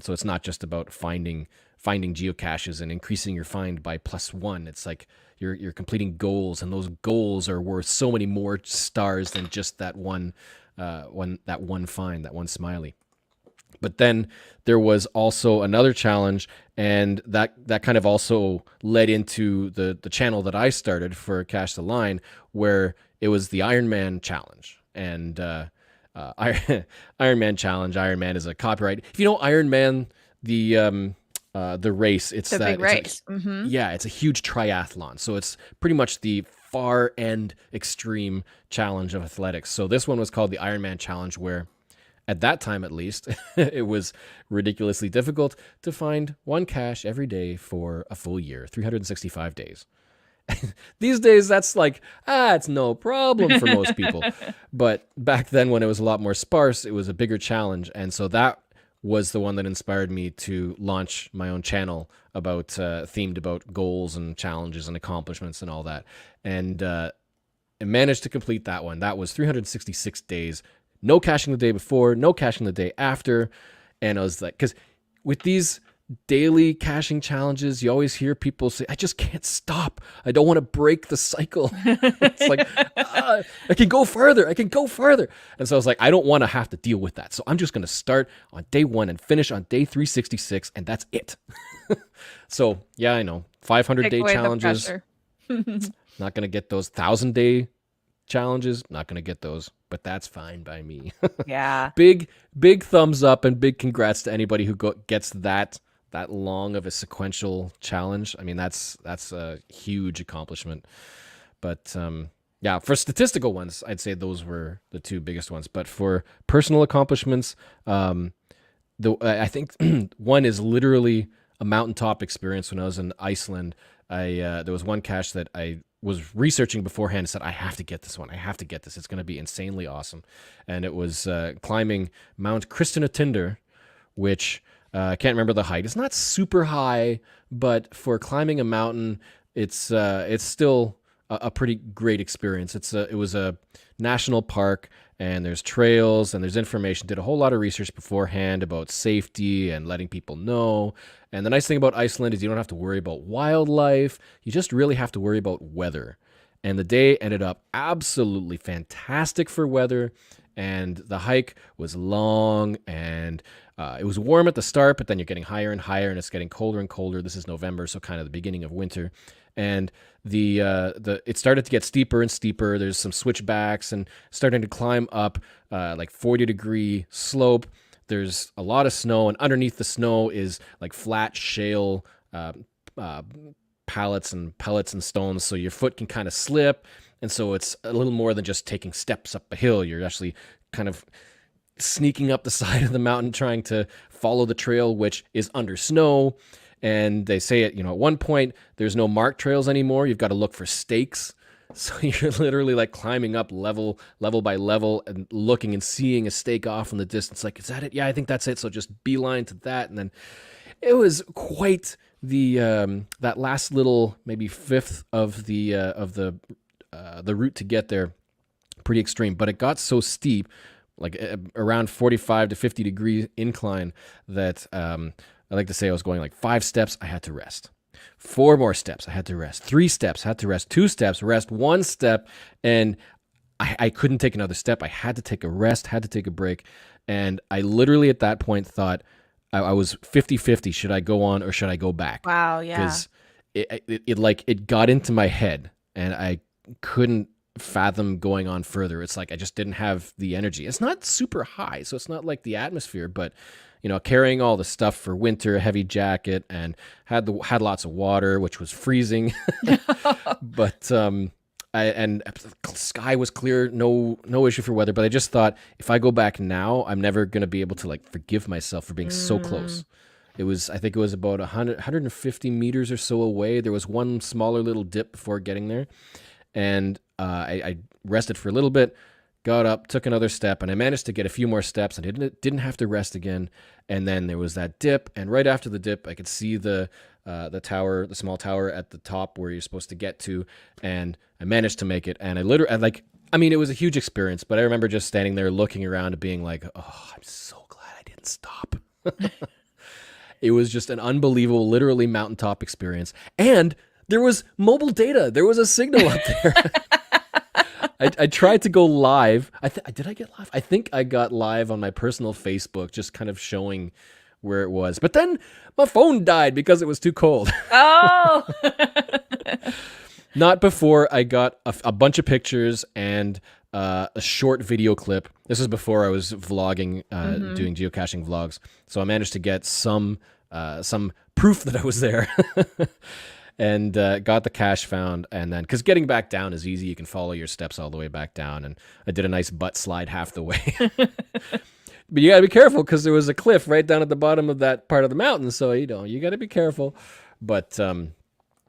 so it's not just about finding geocaches and increasing your find by +1. It's like you're completing goals, and those goals are worth so many more stars than just that one find, that one smiley. But then there was also another challenge, and that kind of also led into the channel that I started for Cache the Line, where it was the Iron Man challenge. And Iron Man challenge. Iron Man is a copyright. If you know Iron Man, the race, it's the big race. Yeah, it's a huge triathlon. So it's pretty much the far end extreme challenge of athletics. So this one was called the Iron Man challenge, where at that time, at least, it was ridiculously difficult to find one cache every day for a full year, 365 days. These days, that's like, it's no problem for most people. But back then, when it was a lot more sparse, it was a bigger challenge. And so that was the one that inspired me to launch my own channel themed about goals and challenges and accomplishments and all that. And I managed to complete that one. That was 366 days. No caching the day before, no caching the day after. And I was like, because with these daily caching challenges, you always hear people say, I just can't stop. I don't want to break the cycle. It's like, I can go further. And so I was like, I don't want to have to deal with that. So I'm just going to start on day 1 and finish on day 366, and that's it. So, yeah, I know. 500-day challenges. Not going to get those 1,000-day challenges. Not going to get those. But that's fine by me. Yeah. Big thumbs up and big congrats to anybody who gets that long of a sequential challenge. I mean, that's a huge accomplishment. But yeah, for statistical ones, I'd say those were the 2 biggest ones. But for personal accomplishments, I think one is literally a mountaintop experience. When I was in Iceland, there was one cache that I was researching beforehand and said, I have to get this one. I have to get this. It's going to be insanely awesome. And it was climbing Mount Kristinatindur, which I can't remember the height. It's not super high, but for climbing a mountain, it's still a pretty great experience. It was a national park, and there's trails and there's information. Did a whole lot of research beforehand about safety and letting people know. And the nice thing about Iceland is you don't have to worry about wildlife. You just really have to worry about weather. And the day ended up absolutely fantastic for weather. And the hike was long, and it was warm at the start, but then you're getting higher and higher, and it's getting colder and colder. This is November, so kind of the beginning of winter. And it started to get steeper and steeper. There's some switchbacks and starting to climb up like 40-degree slope. There's a lot of snow, and underneath the snow is like flat shale pallets and pellets and stones, so your foot can kind of slip. And so it's a little more than just taking steps up a hill. You're actually kind of sneaking up the side of the mountain, trying to follow the trail, which is under snow. And they say at one point, there's no marked trails anymore. You've got to look for stakes. So you're literally like climbing up level by level and looking and seeing a stake off in the distance. Like, is that it? Yeah, I think that's it. So just beeline to that. And then it was quite the that last little maybe fifth of the route to get there. Pretty extreme, but it got so steep, like around 45 to 50 degree incline, that I like to say I was going like 5 steps, I had to rest. 4 more steps, I had to rest. 3 steps, had to rest. 2 steps, rest. 1 step, and I couldn't take another step. I had to take a rest, had to take a break. And I literally at that point thought I was 50-50. Should I go on or should I go back? Wow, yeah. Because it got into my head, and I couldn't fathom going on further. It's like I just didn't have the energy. It's not super high, so it's not like the atmosphere, but carrying all the stuff for winter, heavy jacket, and had lots of water, which was freezing. But the sky was clear, no issue for weather. But I just thought, if I go back now, I'm never going to be able to like forgive myself for being so close. I think it was about 150 meters or so away. There was one smaller little dip before getting there. And I rested for a little bit, got up, took another step, and I managed to get a few more steps, and I didn't have to rest again. And then there was that dip, and right after the dip, I could see the tower, the small tower at the top where you're supposed to get to, and I managed to make it. And it was a huge experience, but I remember just standing there looking around and being like, oh, I'm so glad I didn't stop. It was just an unbelievable, literally mountaintop experience. And there was mobile data. There was a signal up there. I tried to go live. Did I get live? I think I got live on my personal Facebook, just kind of showing where it was. But then my phone died because it was too cold. Oh! Not before I got a bunch of pictures and a short video clip. This was before I was vlogging, doing geocaching vlogs. So I managed to get some proof that I was there. And got the cache found, and then because getting back down is easy, you can follow your steps all the way back down, and I did a nice butt slide half the way. But you gotta be careful because there was a cliff right down at the bottom of that part of the mountain, so you gotta be careful. But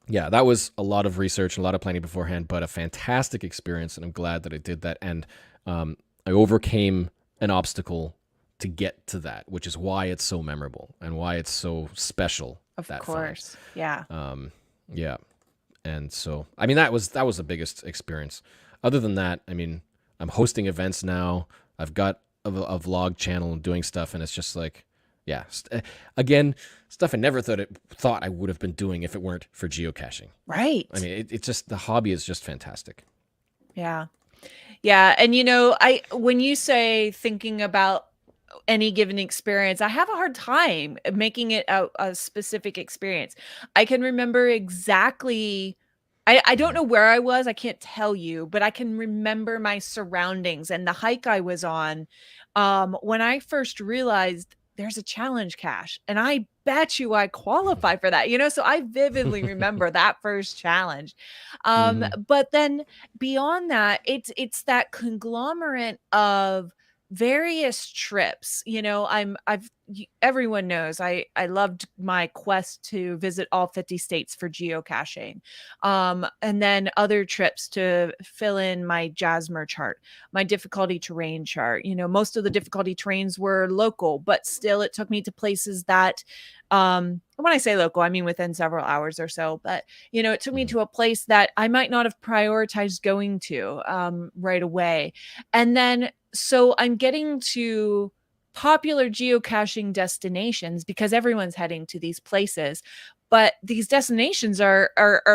yeah, that was a lot of research, a lot of planning beforehand, but a fantastic experience, and I'm glad that I did that, and I overcame an obstacle to get to that, which is why it's so memorable and why it's so special. Of course, yeah. Yeah. And so, I mean, that was the biggest experience. Other than that, I mean, I'm hosting events now. I've got a vlog channel doing stuff, and it's just like, yeah, again, stuff I never thought I would have been doing if it weren't for geocaching. Right. I mean, it's just, the hobby is just fantastic. Yeah. Yeah. And, when you say thinking about any given experience, I have a hard time making it a specific experience. I can remember exactly, I don't know where I was, I can't tell you, but I can remember my surroundings and the hike I was on when I first realized there's a challenge cache, and I bet you I qualify for that, so I vividly remember that first challenge. But then beyond that, it's that conglomerate of various trips. Everyone knows I loved my quest to visit all 50 states for geocaching, and then other trips to fill in my Jasmer chart, my difficulty terrain chart. Most of the difficulty terrains were local, but still it took me to places that when I say local, I mean within several hours or so, but it took me to a place that I might not have prioritized going to right away. And then so I'm getting to popular geocaching destinations because everyone's heading to these places, but these destinations are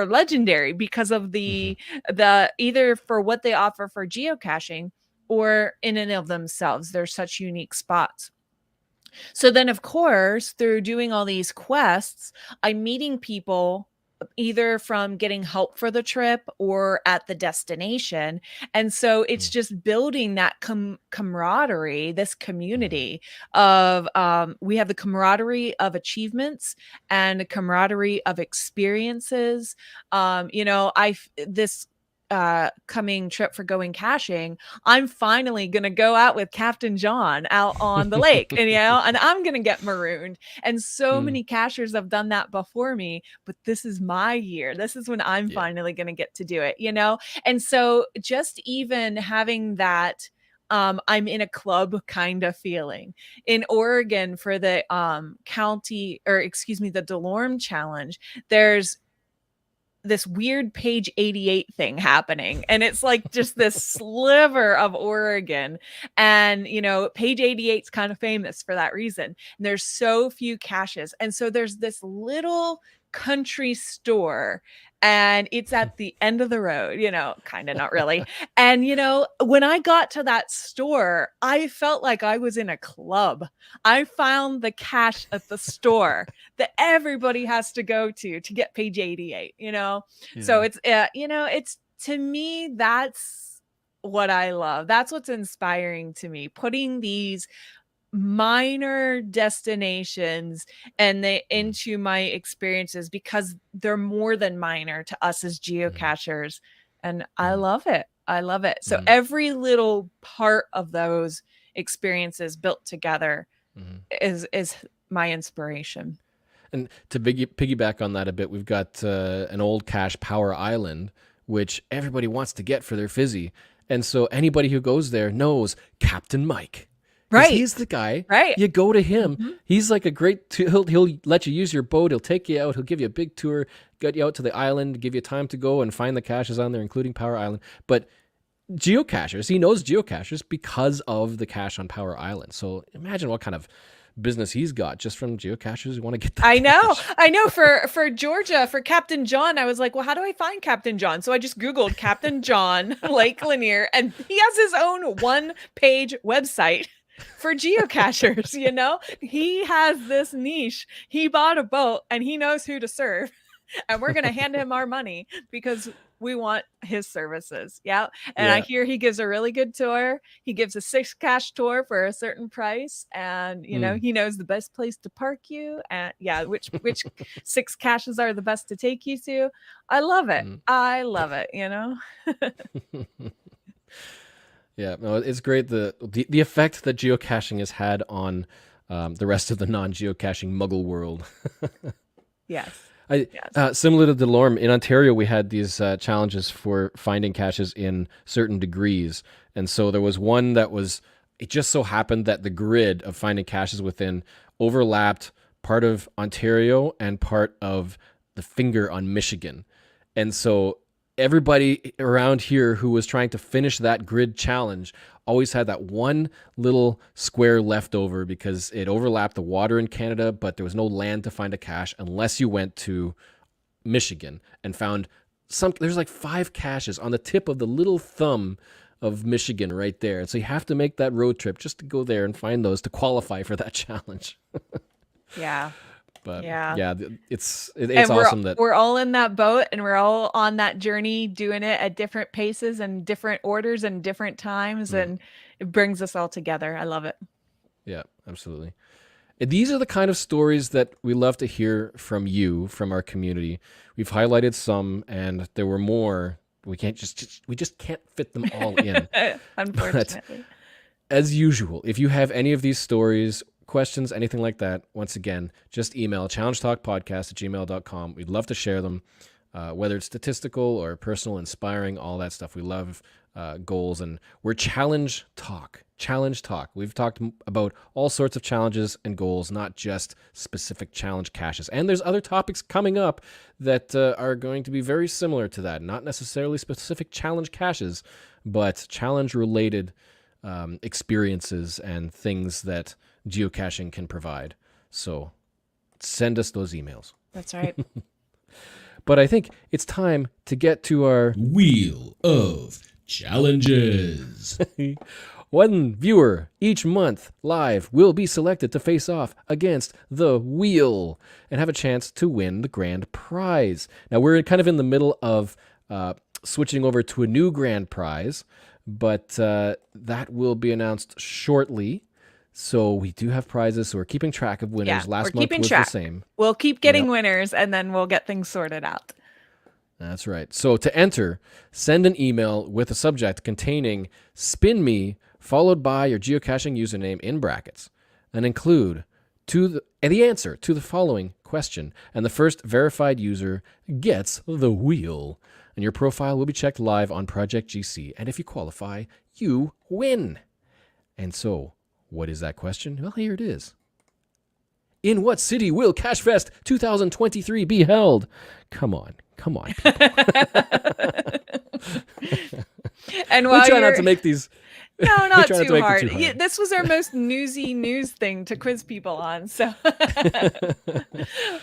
legendary because of the either for what they offer for geocaching or in and of themselves. They're such unique spots. So then, of course, through doing all these quests, I'm meeting people either from getting help for the trip or at the destination. And so it's just building that camaraderie, this community of, we have the camaraderie of achievements and the camaraderie of experiences. This coming trip for going caching, I'm finally gonna go out with Captain John out on the lake, and I'm gonna get marooned. And so many cachers have done that before me, but this is my year. This is when I'm finally gonna get to do it, And so just even having that, I'm in a club kind of feeling. In Oregon for the the Delorme Challenge, there's this weird page 88 thing happening, and it's like just this sliver of Oregon, and page 88 is kind of famous for that reason, and there's so few caches, and so there's this little country store, and it's at the end of the road, kind of, not really. And when I got to that store, I felt like I was in a club. I found the cache at the store that everybody has to go to get page 88, So it's it's, to me, that's what I love. That's what's inspiring to me, putting these minor destinations and into my experiences, because they're more than minor to us as geocachers, and I love it. So every little part of those experiences built together is my inspiration. And to piggyback on that a bit, we've got an old cache, Power Island, which everybody wants to get for their fizzy. And so anybody who goes there knows Captain Mike. 'Cause Right. he's the guy. Right. You go to him. Mhm. He's like a great. He'll let you use your boat. He'll take you out. He'll give you a big tour, get you out to the island, give you time to go and find the caches on there, including Power Island. But geocachers, he knows geocachers because of the cache on Power Island. So imagine what kind of business he's got just from geocachers who want to get that I know. cache. I know. For Georgia, for Captain John, I was like, well, how do I find Captain John? So I just Googled Captain John Lake Lanier, and he has his own 1-page website for geocachers. He has this niche. He bought a boat and he knows who to serve. And we're going to hand him our money because we want his services. Yeah. And I Yeah. hear he gives a really good tour. He gives a 6-cache tour for a certain price. And, he knows the best place to park you. And which 6 caches are the best to take you to. I love it. I love it. Yeah, no, it's great. The effect that geocaching has had on the rest of the non-geocaching muggle world. Yes. Similar to Delorme, in Ontario, we had these challenges for finding caches in certain degrees. And so there was one it just so happened that the grid of finding caches within overlapped part of Ontario and part of the finger on Michigan. And so everybody around here who was trying to finish that grid challenge always had that one little square left over because it overlapped the water in Canada, but there was no land to find a cache unless you went to Michigan and found there's like 5 caches on the tip of the little thumb of Michigan right there. And so you have to make that road trip just to go there and find those to qualify for that challenge. Yeah. But yeah, it's and awesome that we're all in that boat and we're all on that journey doing it at different paces and different orders and different times, and it brings us all together. I love it. Yeah, absolutely. These are the kind of stories that we love to hear from you, from our community. We've highlighted some, and there were more. We just can't fit them all in. Unfortunately. But as usual, if you have any of these stories, questions, anything like that, once again, just email challengetalkpodcast@gmail.com. We'd love to share them, whether it's statistical or personal, inspiring, all that stuff. We love goals, and we're Challenge Talk. We've talked about all sorts of challenges and goals, not just specific challenge caches. And there's other topics coming up that are going to be very similar to that. Not necessarily specific challenge caches, but challenge-related experiences and things that geocaching can provide. So send us those emails. That's right. But I think it's time to get to our Wheel of Challenges. One viewer each month live will be selected to face off against the wheel and have a chance to win the grand prize. Now, we're kind of in the middle of switching over to a new grand prize, but that will be announced shortly. So we do have prizes, so we're keeping track of winners. Yeah, Last we're month keeping was track. the same. We'll keep getting winners, and then we'll get things sorted out. That's right. So to enter, send an email with a subject containing "spin me" followed by your geocaching username in brackets, and include the answer to the following question. And the first verified user gets the wheel. And your profile will be checked live on Project GC. And if you qualify, you win. And so, what is that question? Well, here it is. In what city will CacheFest 2023 be held? Come on, people. And while we try not to make these... No, not try too to hard. too hard. Yeah, this was our most newsy news thing to quiz people on. So,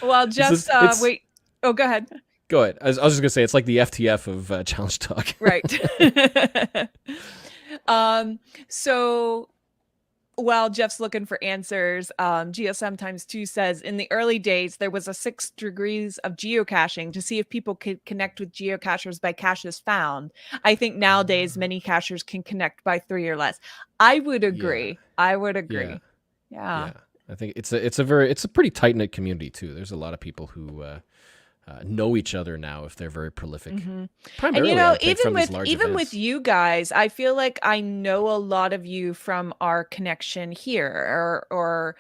well, just wait. Oh, go ahead. Go ahead. I was just gonna say it's like the FTF of Challenge Talk. Right. So while Jeff's looking for answers, GSM times 2 says in the early days there was a 6 degrees of geocaching to see if people could connect with geocachers by caches found. I think nowadays many cachers can connect by 3 or less. I would agree. Yeah. I would agree. Yeah. I think it's a pretty tight-knit community too. There's a lot of people who know each other now if they're very prolific. Mm-hmm. Primarily, and even with you guys, I feel like I know a lot of you from our connection here or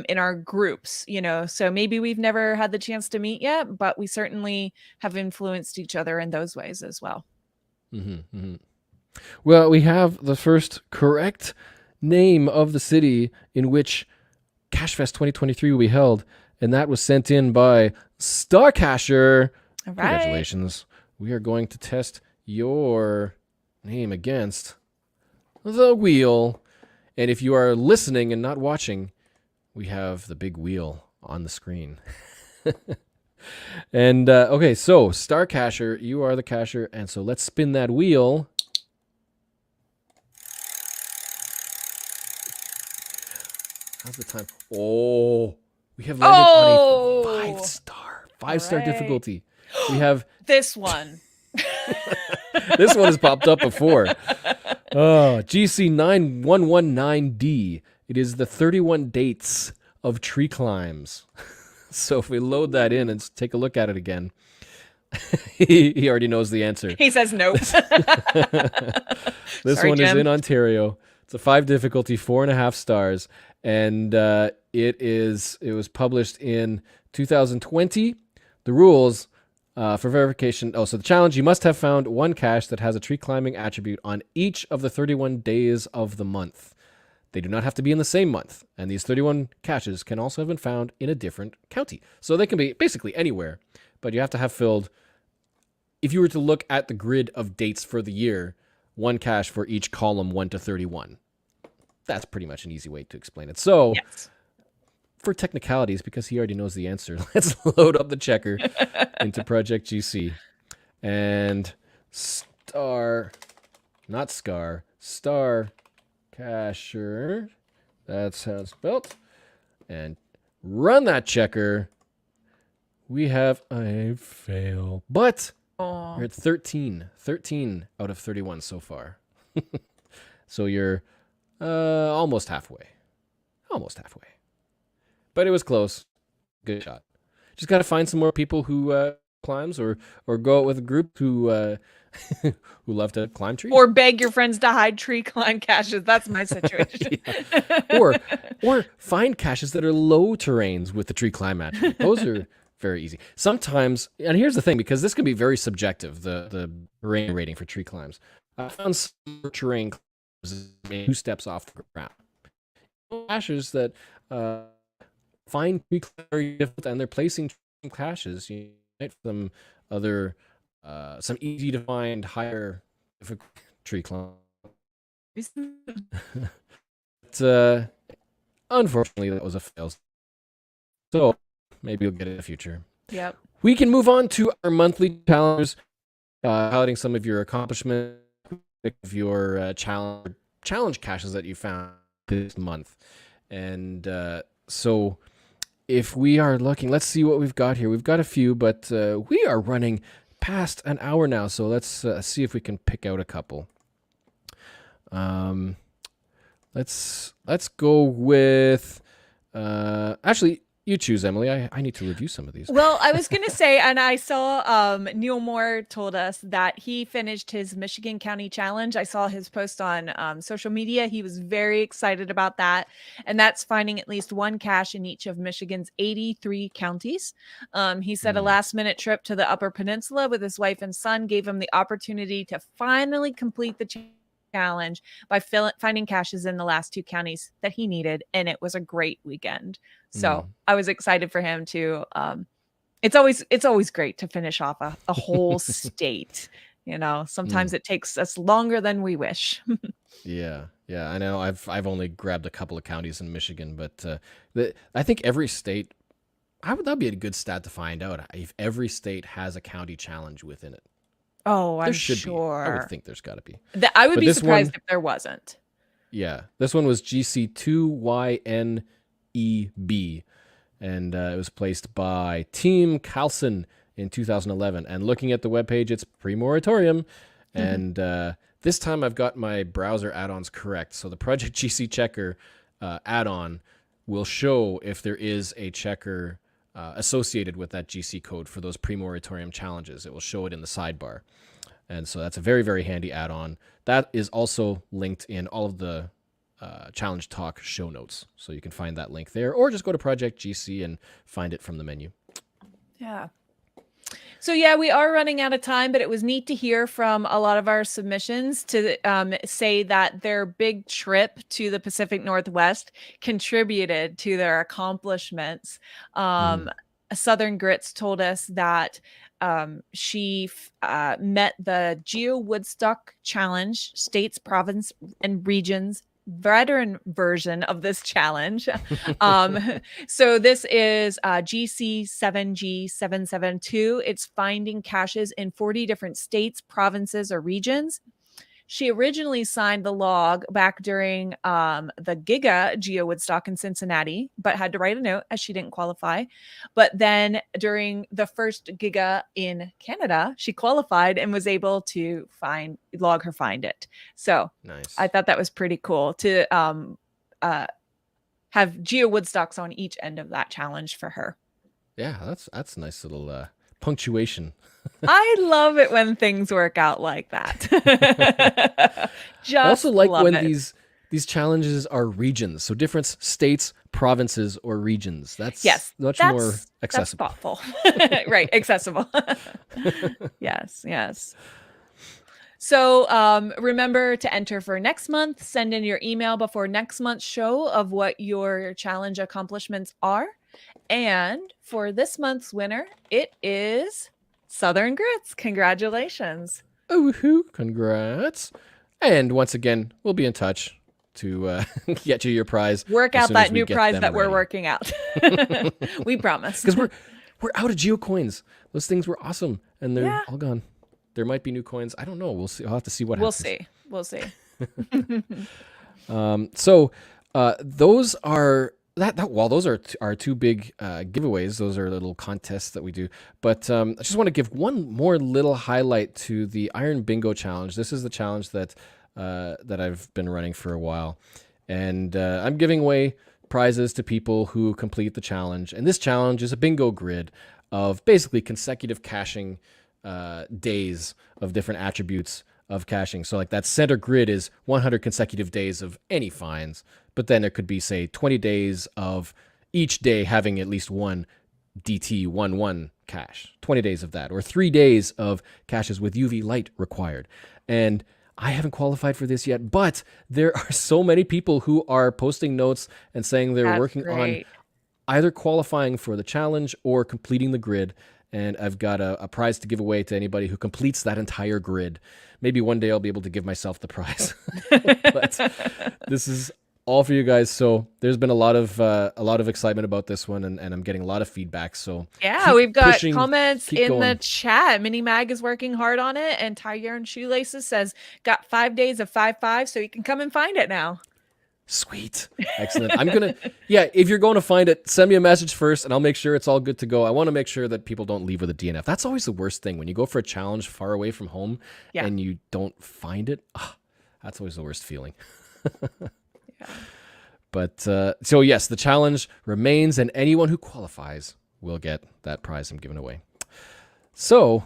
in our groups, so maybe we've never had the chance to meet yet, but we certainly have influenced each other in those ways as well. Mm-hmm, mm-hmm. Well, we have the first correct name of the city in which CacheFest 2023 will be held, and that was sent in by Starcacher. All right. Congratulations. We are going to test your name against the wheel. And if you are listening and not watching, we have the big wheel on the screen. And, okay, so Starcacher, you are the cacher, and so let's spin that wheel. How's the time? Oh, we have landed on a five-star difficulty. We have this one. this one has popped up before. Oh, GC9119D. It is the 31 dates of tree climbs. So if we load that in and take a look at it again, he already knows the answer. He says nope. This Sorry, one Jim. is in Ontario. It's a 5 difficulty, 4.5 stars, and it was published in 2020. The rules for verification. Oh, so the challenge: you must have found one cache that has a tree climbing attribute on each of the 31 days of the month. They do not have to be in the same month, and these 31 caches can also have been found in a different county. So they can be basically anywhere, but you have to have filled. If you were to look at the grid of dates for the year, one cache for each column 1 to 31. That's pretty much an easy way to explain it. So, Yes. for technicalities, because he already knows the answer, let's load up the checker into Project GC. And Star Cacher, that's how it's spelled. And run that checker. We have a fail. But we're at 13 out of 31 so far. So you're almost halfway. But it was close. Good shot. Just got to find some more people who climbs or go out with a group who who love to climb trees. Or beg your friends to hide tree climb caches. That's my situation. or find caches that are low terrains with the tree climb attribute. Those are very easy. Sometimes, and here's the thing, because this can be very subjective, the terrain rating for tree climbs. I found some terrain climbs maybe 2 steps off the ground. Caches that find tree climbs very difficult, and they're placing caches. You might some other some easy to find higher tree climb. But, unfortunately, that was a fail. So maybe you'll get it in the future. Yep. We can move on to our monthly challenges, highlighting some of your accomplishments, of your challenge caches that you found this month. And so if we are looking, let's see what we've got here. We've got a few, but we are running past an hour now, so let's see if we can pick out a couple. Let's go with actually, you choose, Emily. I need to review some of these. Well, I was going to say, and I saw Neil Moore told us that he finished his Michigan County Challenge. I saw his post on social media. He was very excited about that. And that's finding at least one cache in each of Michigan's 83 counties. He said a last minute trip to the Upper Peninsula with his wife and son gave him the opportunity to finally complete the challenge by finding caches in the last 2 counties that he needed, and it was a great weekend. So I was excited for him to it's always great to finish off a whole state. You know, sometimes it takes us longer than we wish. Yeah, I know. I've only grabbed a couple of counties in Michigan, but I think every state, that'd be a good stat to find out if every state has a county challenge within it. Oh, I'm sure. sure. I would think there's got to be. I would be surprised if there wasn't. Yeah, this one was GC2YNEB, and it was placed by Team Carlson in 2011. And looking at the webpage, it's pre-moratorium. And this time I've got my browser add-ons correct. So the Project GC Checker add-on will show if there is a checker associated with that GC code for those pre-moratorium challenges. It will show it in the sidebar. And so that's a very, very handy add-on. That is also linked in all of the Challenge Talk show notes. So you can find that link there, or just go to Project GC and find it from the menu. Yeah. So yeah, we are running out of time, but it was neat to hear from a lot of our submissions to say that their big trip to the Pacific Northwest contributed to their accomplishments. Southern Grits told us that she met the Geo Woodstock Challenge, states, province, and regions veteran version of this challenge. So this is GC7G772. It's finding caches in 40 different states, provinces, or regions. She originally signed the log back during the Giga Geo Woodstock in Cincinnati, but had to write a note as she didn't qualify. But then during the first Giga in Canada, she qualified and was able to log her find it. So Nice. I thought that was pretty cool to have Geo Woodstocks on each end of that challenge for her. Yeah, that's a nice little punctuation. I love it when things work out like that. I also like love when it. these challenges are regions, so different states, provinces, or regions. That's much more accessible. That's thoughtful. Right, accessible. Yes. So remember to enter for next month. Send in your email before next month's show of what your challenge accomplishments are. And for this month's winner, it is Southern Grits. Congratulations. Woohoo! Congrats. And once again, we'll be in touch to get you your prize. Work as out soon as that we new get prize them that we're ready. working out. We promise. Because we're out of geocoins. Those things were awesome, and they're all gone. There might be new coins. I don't know. We'll see. I'll have to see what happens. We'll see. So those are those are our two big giveaways. Those are little contests that we do. But I just want to give one more little highlight to the Iron Bingo Challenge. This is the challenge that I've been running for a while, and I'm giving away prizes to people who complete the challenge. And this challenge is a bingo grid of basically consecutive caching days of different attributes of caching. So like that center grid is 100 consecutive days of any finds, but then there could be, say, 20 days of each day having at least one DT11 cache, 20 days of that, or 3 days of caches with UV light required. And I haven't qualified for this yet, but there are so many people who are posting notes and saying they're working on either qualifying for the challenge or completing the grid. And I've got a prize to give away to anybody who completes that entire grid. Maybe one day I'll be able to give myself the prize. But this is all for you guys. So there's been a lot of excitement about this one, and I'm getting a lot of feedback. So yeah, we've got pushing, comments in going. the chat. Mini Mag is working hard on it, and Tie Yarn Shoelaces says got 5 days of 5.5, so you can come and find it now. Sweet. Excellent. If you're going to find it, send me a message first and I'll make sure it's all good to go. I want to make sure that people don't leave with a DNF. That's always the worst thing when you go for a challenge far away from home and you don't find it. That's always the worst feeling. But so yes, the challenge remains, and anyone who qualifies will get that prize I'm giving away. So,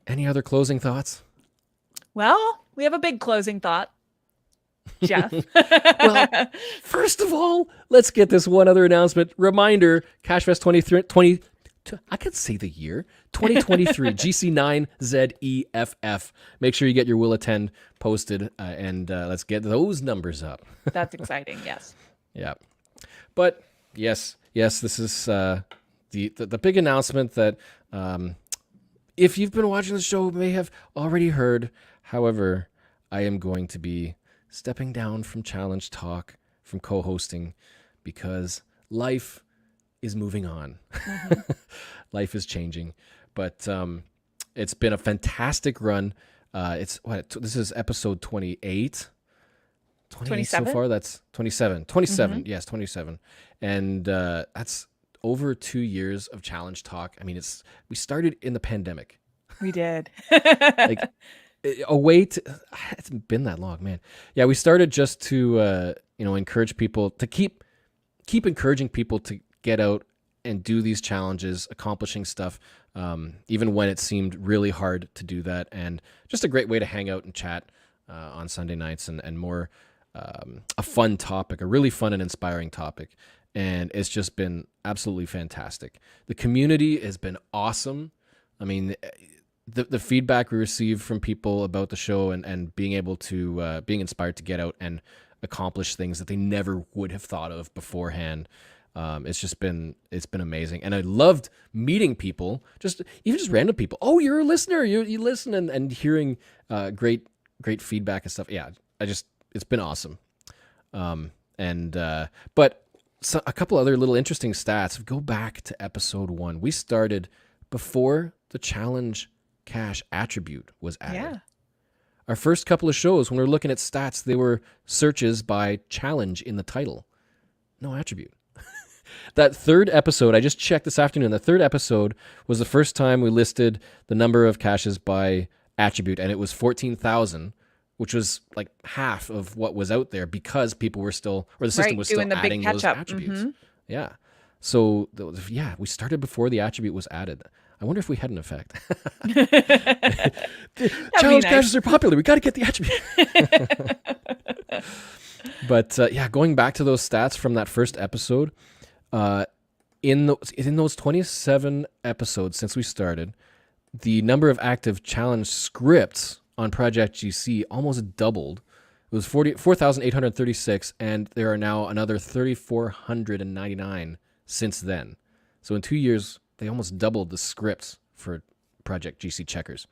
any other closing thoughts? Well, we have a big closing thought. Jeff. Well, first of all, let's get this one other announcement. Reminder, CacheFest 2020, I could say the year, 2023, GC9ZEFF. Make sure you get your will attend posted, and let's get those numbers up. That's exciting, yes. Yeah. But yes, this is the big announcement that if you've been watching the show, may have already heard. However, I am going to be stepping down from Challenge Talk, from co-hosting, because life is moving on. Mm-hmm. Life is changing. But it's been a fantastic run. This is episode 28. 27 so far. That's 27. 27. Mm-hmm. Yes, 27. And that's over 2 years of Challenge Talk. I mean, we started in the pandemic. We did. Like it hasn't been that long, man. Yeah, we started just to encourage people to keep encouraging people to get out and do these challenges, accomplishing stuff, even when it seemed really hard to do that, and just a great way to hang out and chat on Sunday nights, and more a fun topic, a really fun and inspiring topic. And it's just been absolutely fantastic. The community has been awesome. I mean, the feedback we receive from people about the show and being able to being inspired to get out and accomplish things that they never would have thought of beforehand. It's been amazing. And I loved meeting people, even just random people. Oh, you're a listener. You listen and hearing great feedback and stuff. Yeah, it's been awesome. But a couple other little interesting stats. Go back to episode 1. We started before the challenge cache attribute was added. Yeah. Our first couple of shows, when we were looking at stats, they were searches by challenge in the title. No attribute. That third episode, I just checked this afternoon, the third episode was the first time we listed the number of caches by attribute, and it was 14,000, which was like half of what was out there because people were still, or the system was still adding those attributes. Mm-hmm. Yeah. So, we started before the attribute was added. I wonder if we had an effect. Challenge caches are popular. We got to get the attribute. But going back to those stats from that first episode, in those 27 episodes since we started, the number of active challenge scripts on Project GC almost doubled. It was 4,836, and there are now another 3,499 since then. So in 2 years, they almost doubled the scripts for Project GC Checkers.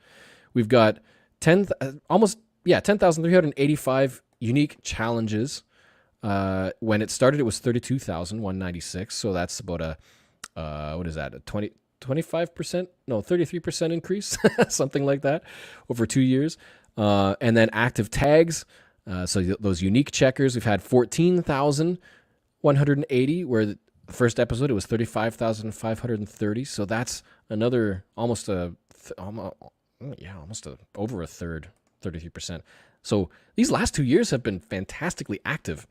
We've got 10,385 unique challenges. When it started, it was 32,196. So that's about a 25%? No, 33% increase, something like that, over 2 years. And then active tags. So those unique checkers, we've had 14,180, where the first episode, it was 35,530. So that's another almost over a third, 33%. So these last 2 years have been fantastically active.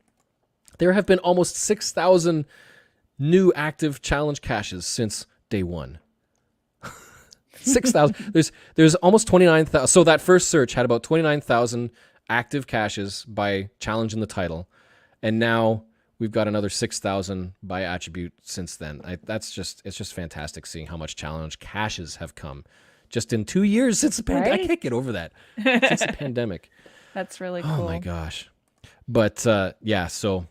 There have been almost 6,000 new active challenge caches since day one. 6,000. There's almost 29,000. So that first search had about 29,000 active caches by challenge in the title, and now we've got another 6,000 by attribute since then. It's just fantastic seeing how much challenge caches have come just in 2 years since the pandemic. I can't get over that. Since the pandemic. That's really cool. Oh my gosh. But so.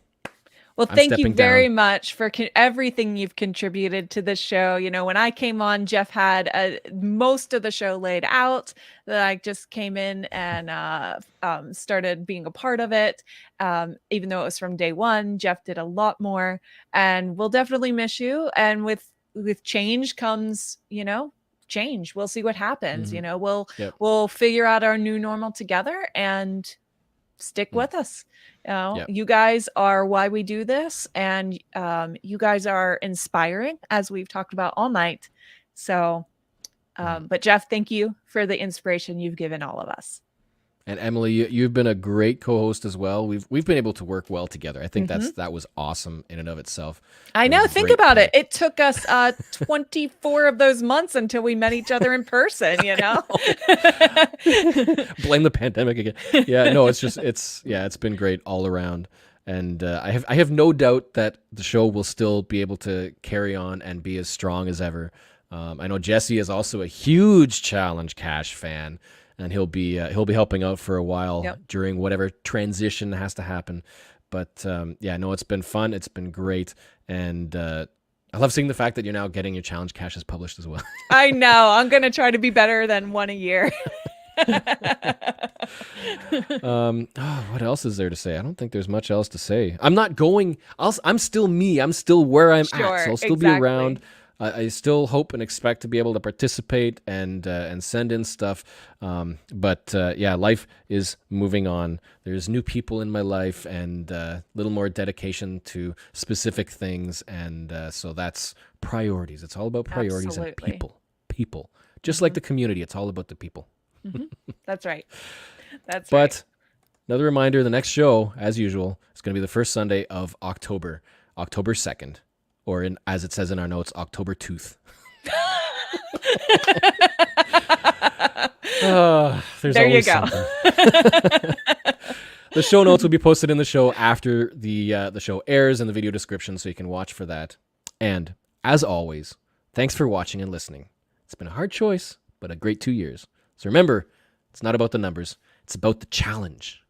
Well, thank you very much for everything you've contributed to the show. You know, when I came on, Geoff had most of the show laid out. That I just came in and started being a part of it. Even though it was from day one, Geoff did a lot more, and we'll definitely miss you. And with change comes, change. We'll see what happens. Mm-hmm. We'll figure out our new normal together and stick with us. You guys are why we do this, and you guys are inspiring, as we've talked about all night. So, but Geoff, thank you for the inspiration you've given all of us. And Emily, you've been a great co-host as well. We've been able to work well together. I think that was awesome in and of itselp. I know. Think about it. It took us 24 of those months until we met each other in person. Blame the pandemic again. Yeah, no, it's been great all around. And I have no doubt that the show will still be able to carry on and be as strong as ever. I know Jesse is also a huge challenge cache fan. And he'll be helping out for a while during whatever transition has to happen. But it's been fun. It's been great, and I love seeing the fact that you're now getting your challenge caches published as well. I know. I'm gonna try to be better than one a year. What else is there to say? I don't think there's much else to say. I'm not going. I'm still me. I'm still where I'm at. So I'll still be around. I still hope and expect to be able to participate and send in stuff. But life is moving on. There's new people in my life and a little more dedication to specific things. And so that's priorities. It's all about priorities. Absolutely. And people. Just like the community, it's all about the people. Mm-hmm. That's right. But another reminder, the next show, as usual, is going to be the first Sunday of October 2nd. Or as it says in our notes, October tooth. There you go. The show notes will be posted in the show after the show airs in the video description, so you can watch for that. And as always, thanks for watching and listening. It's been a hard choice, but a great 2 years. So remember, it's not about the numbers. It's about the challenge.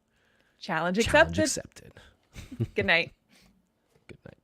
Challenge Challenge accepted. accepted. Good night. Good night.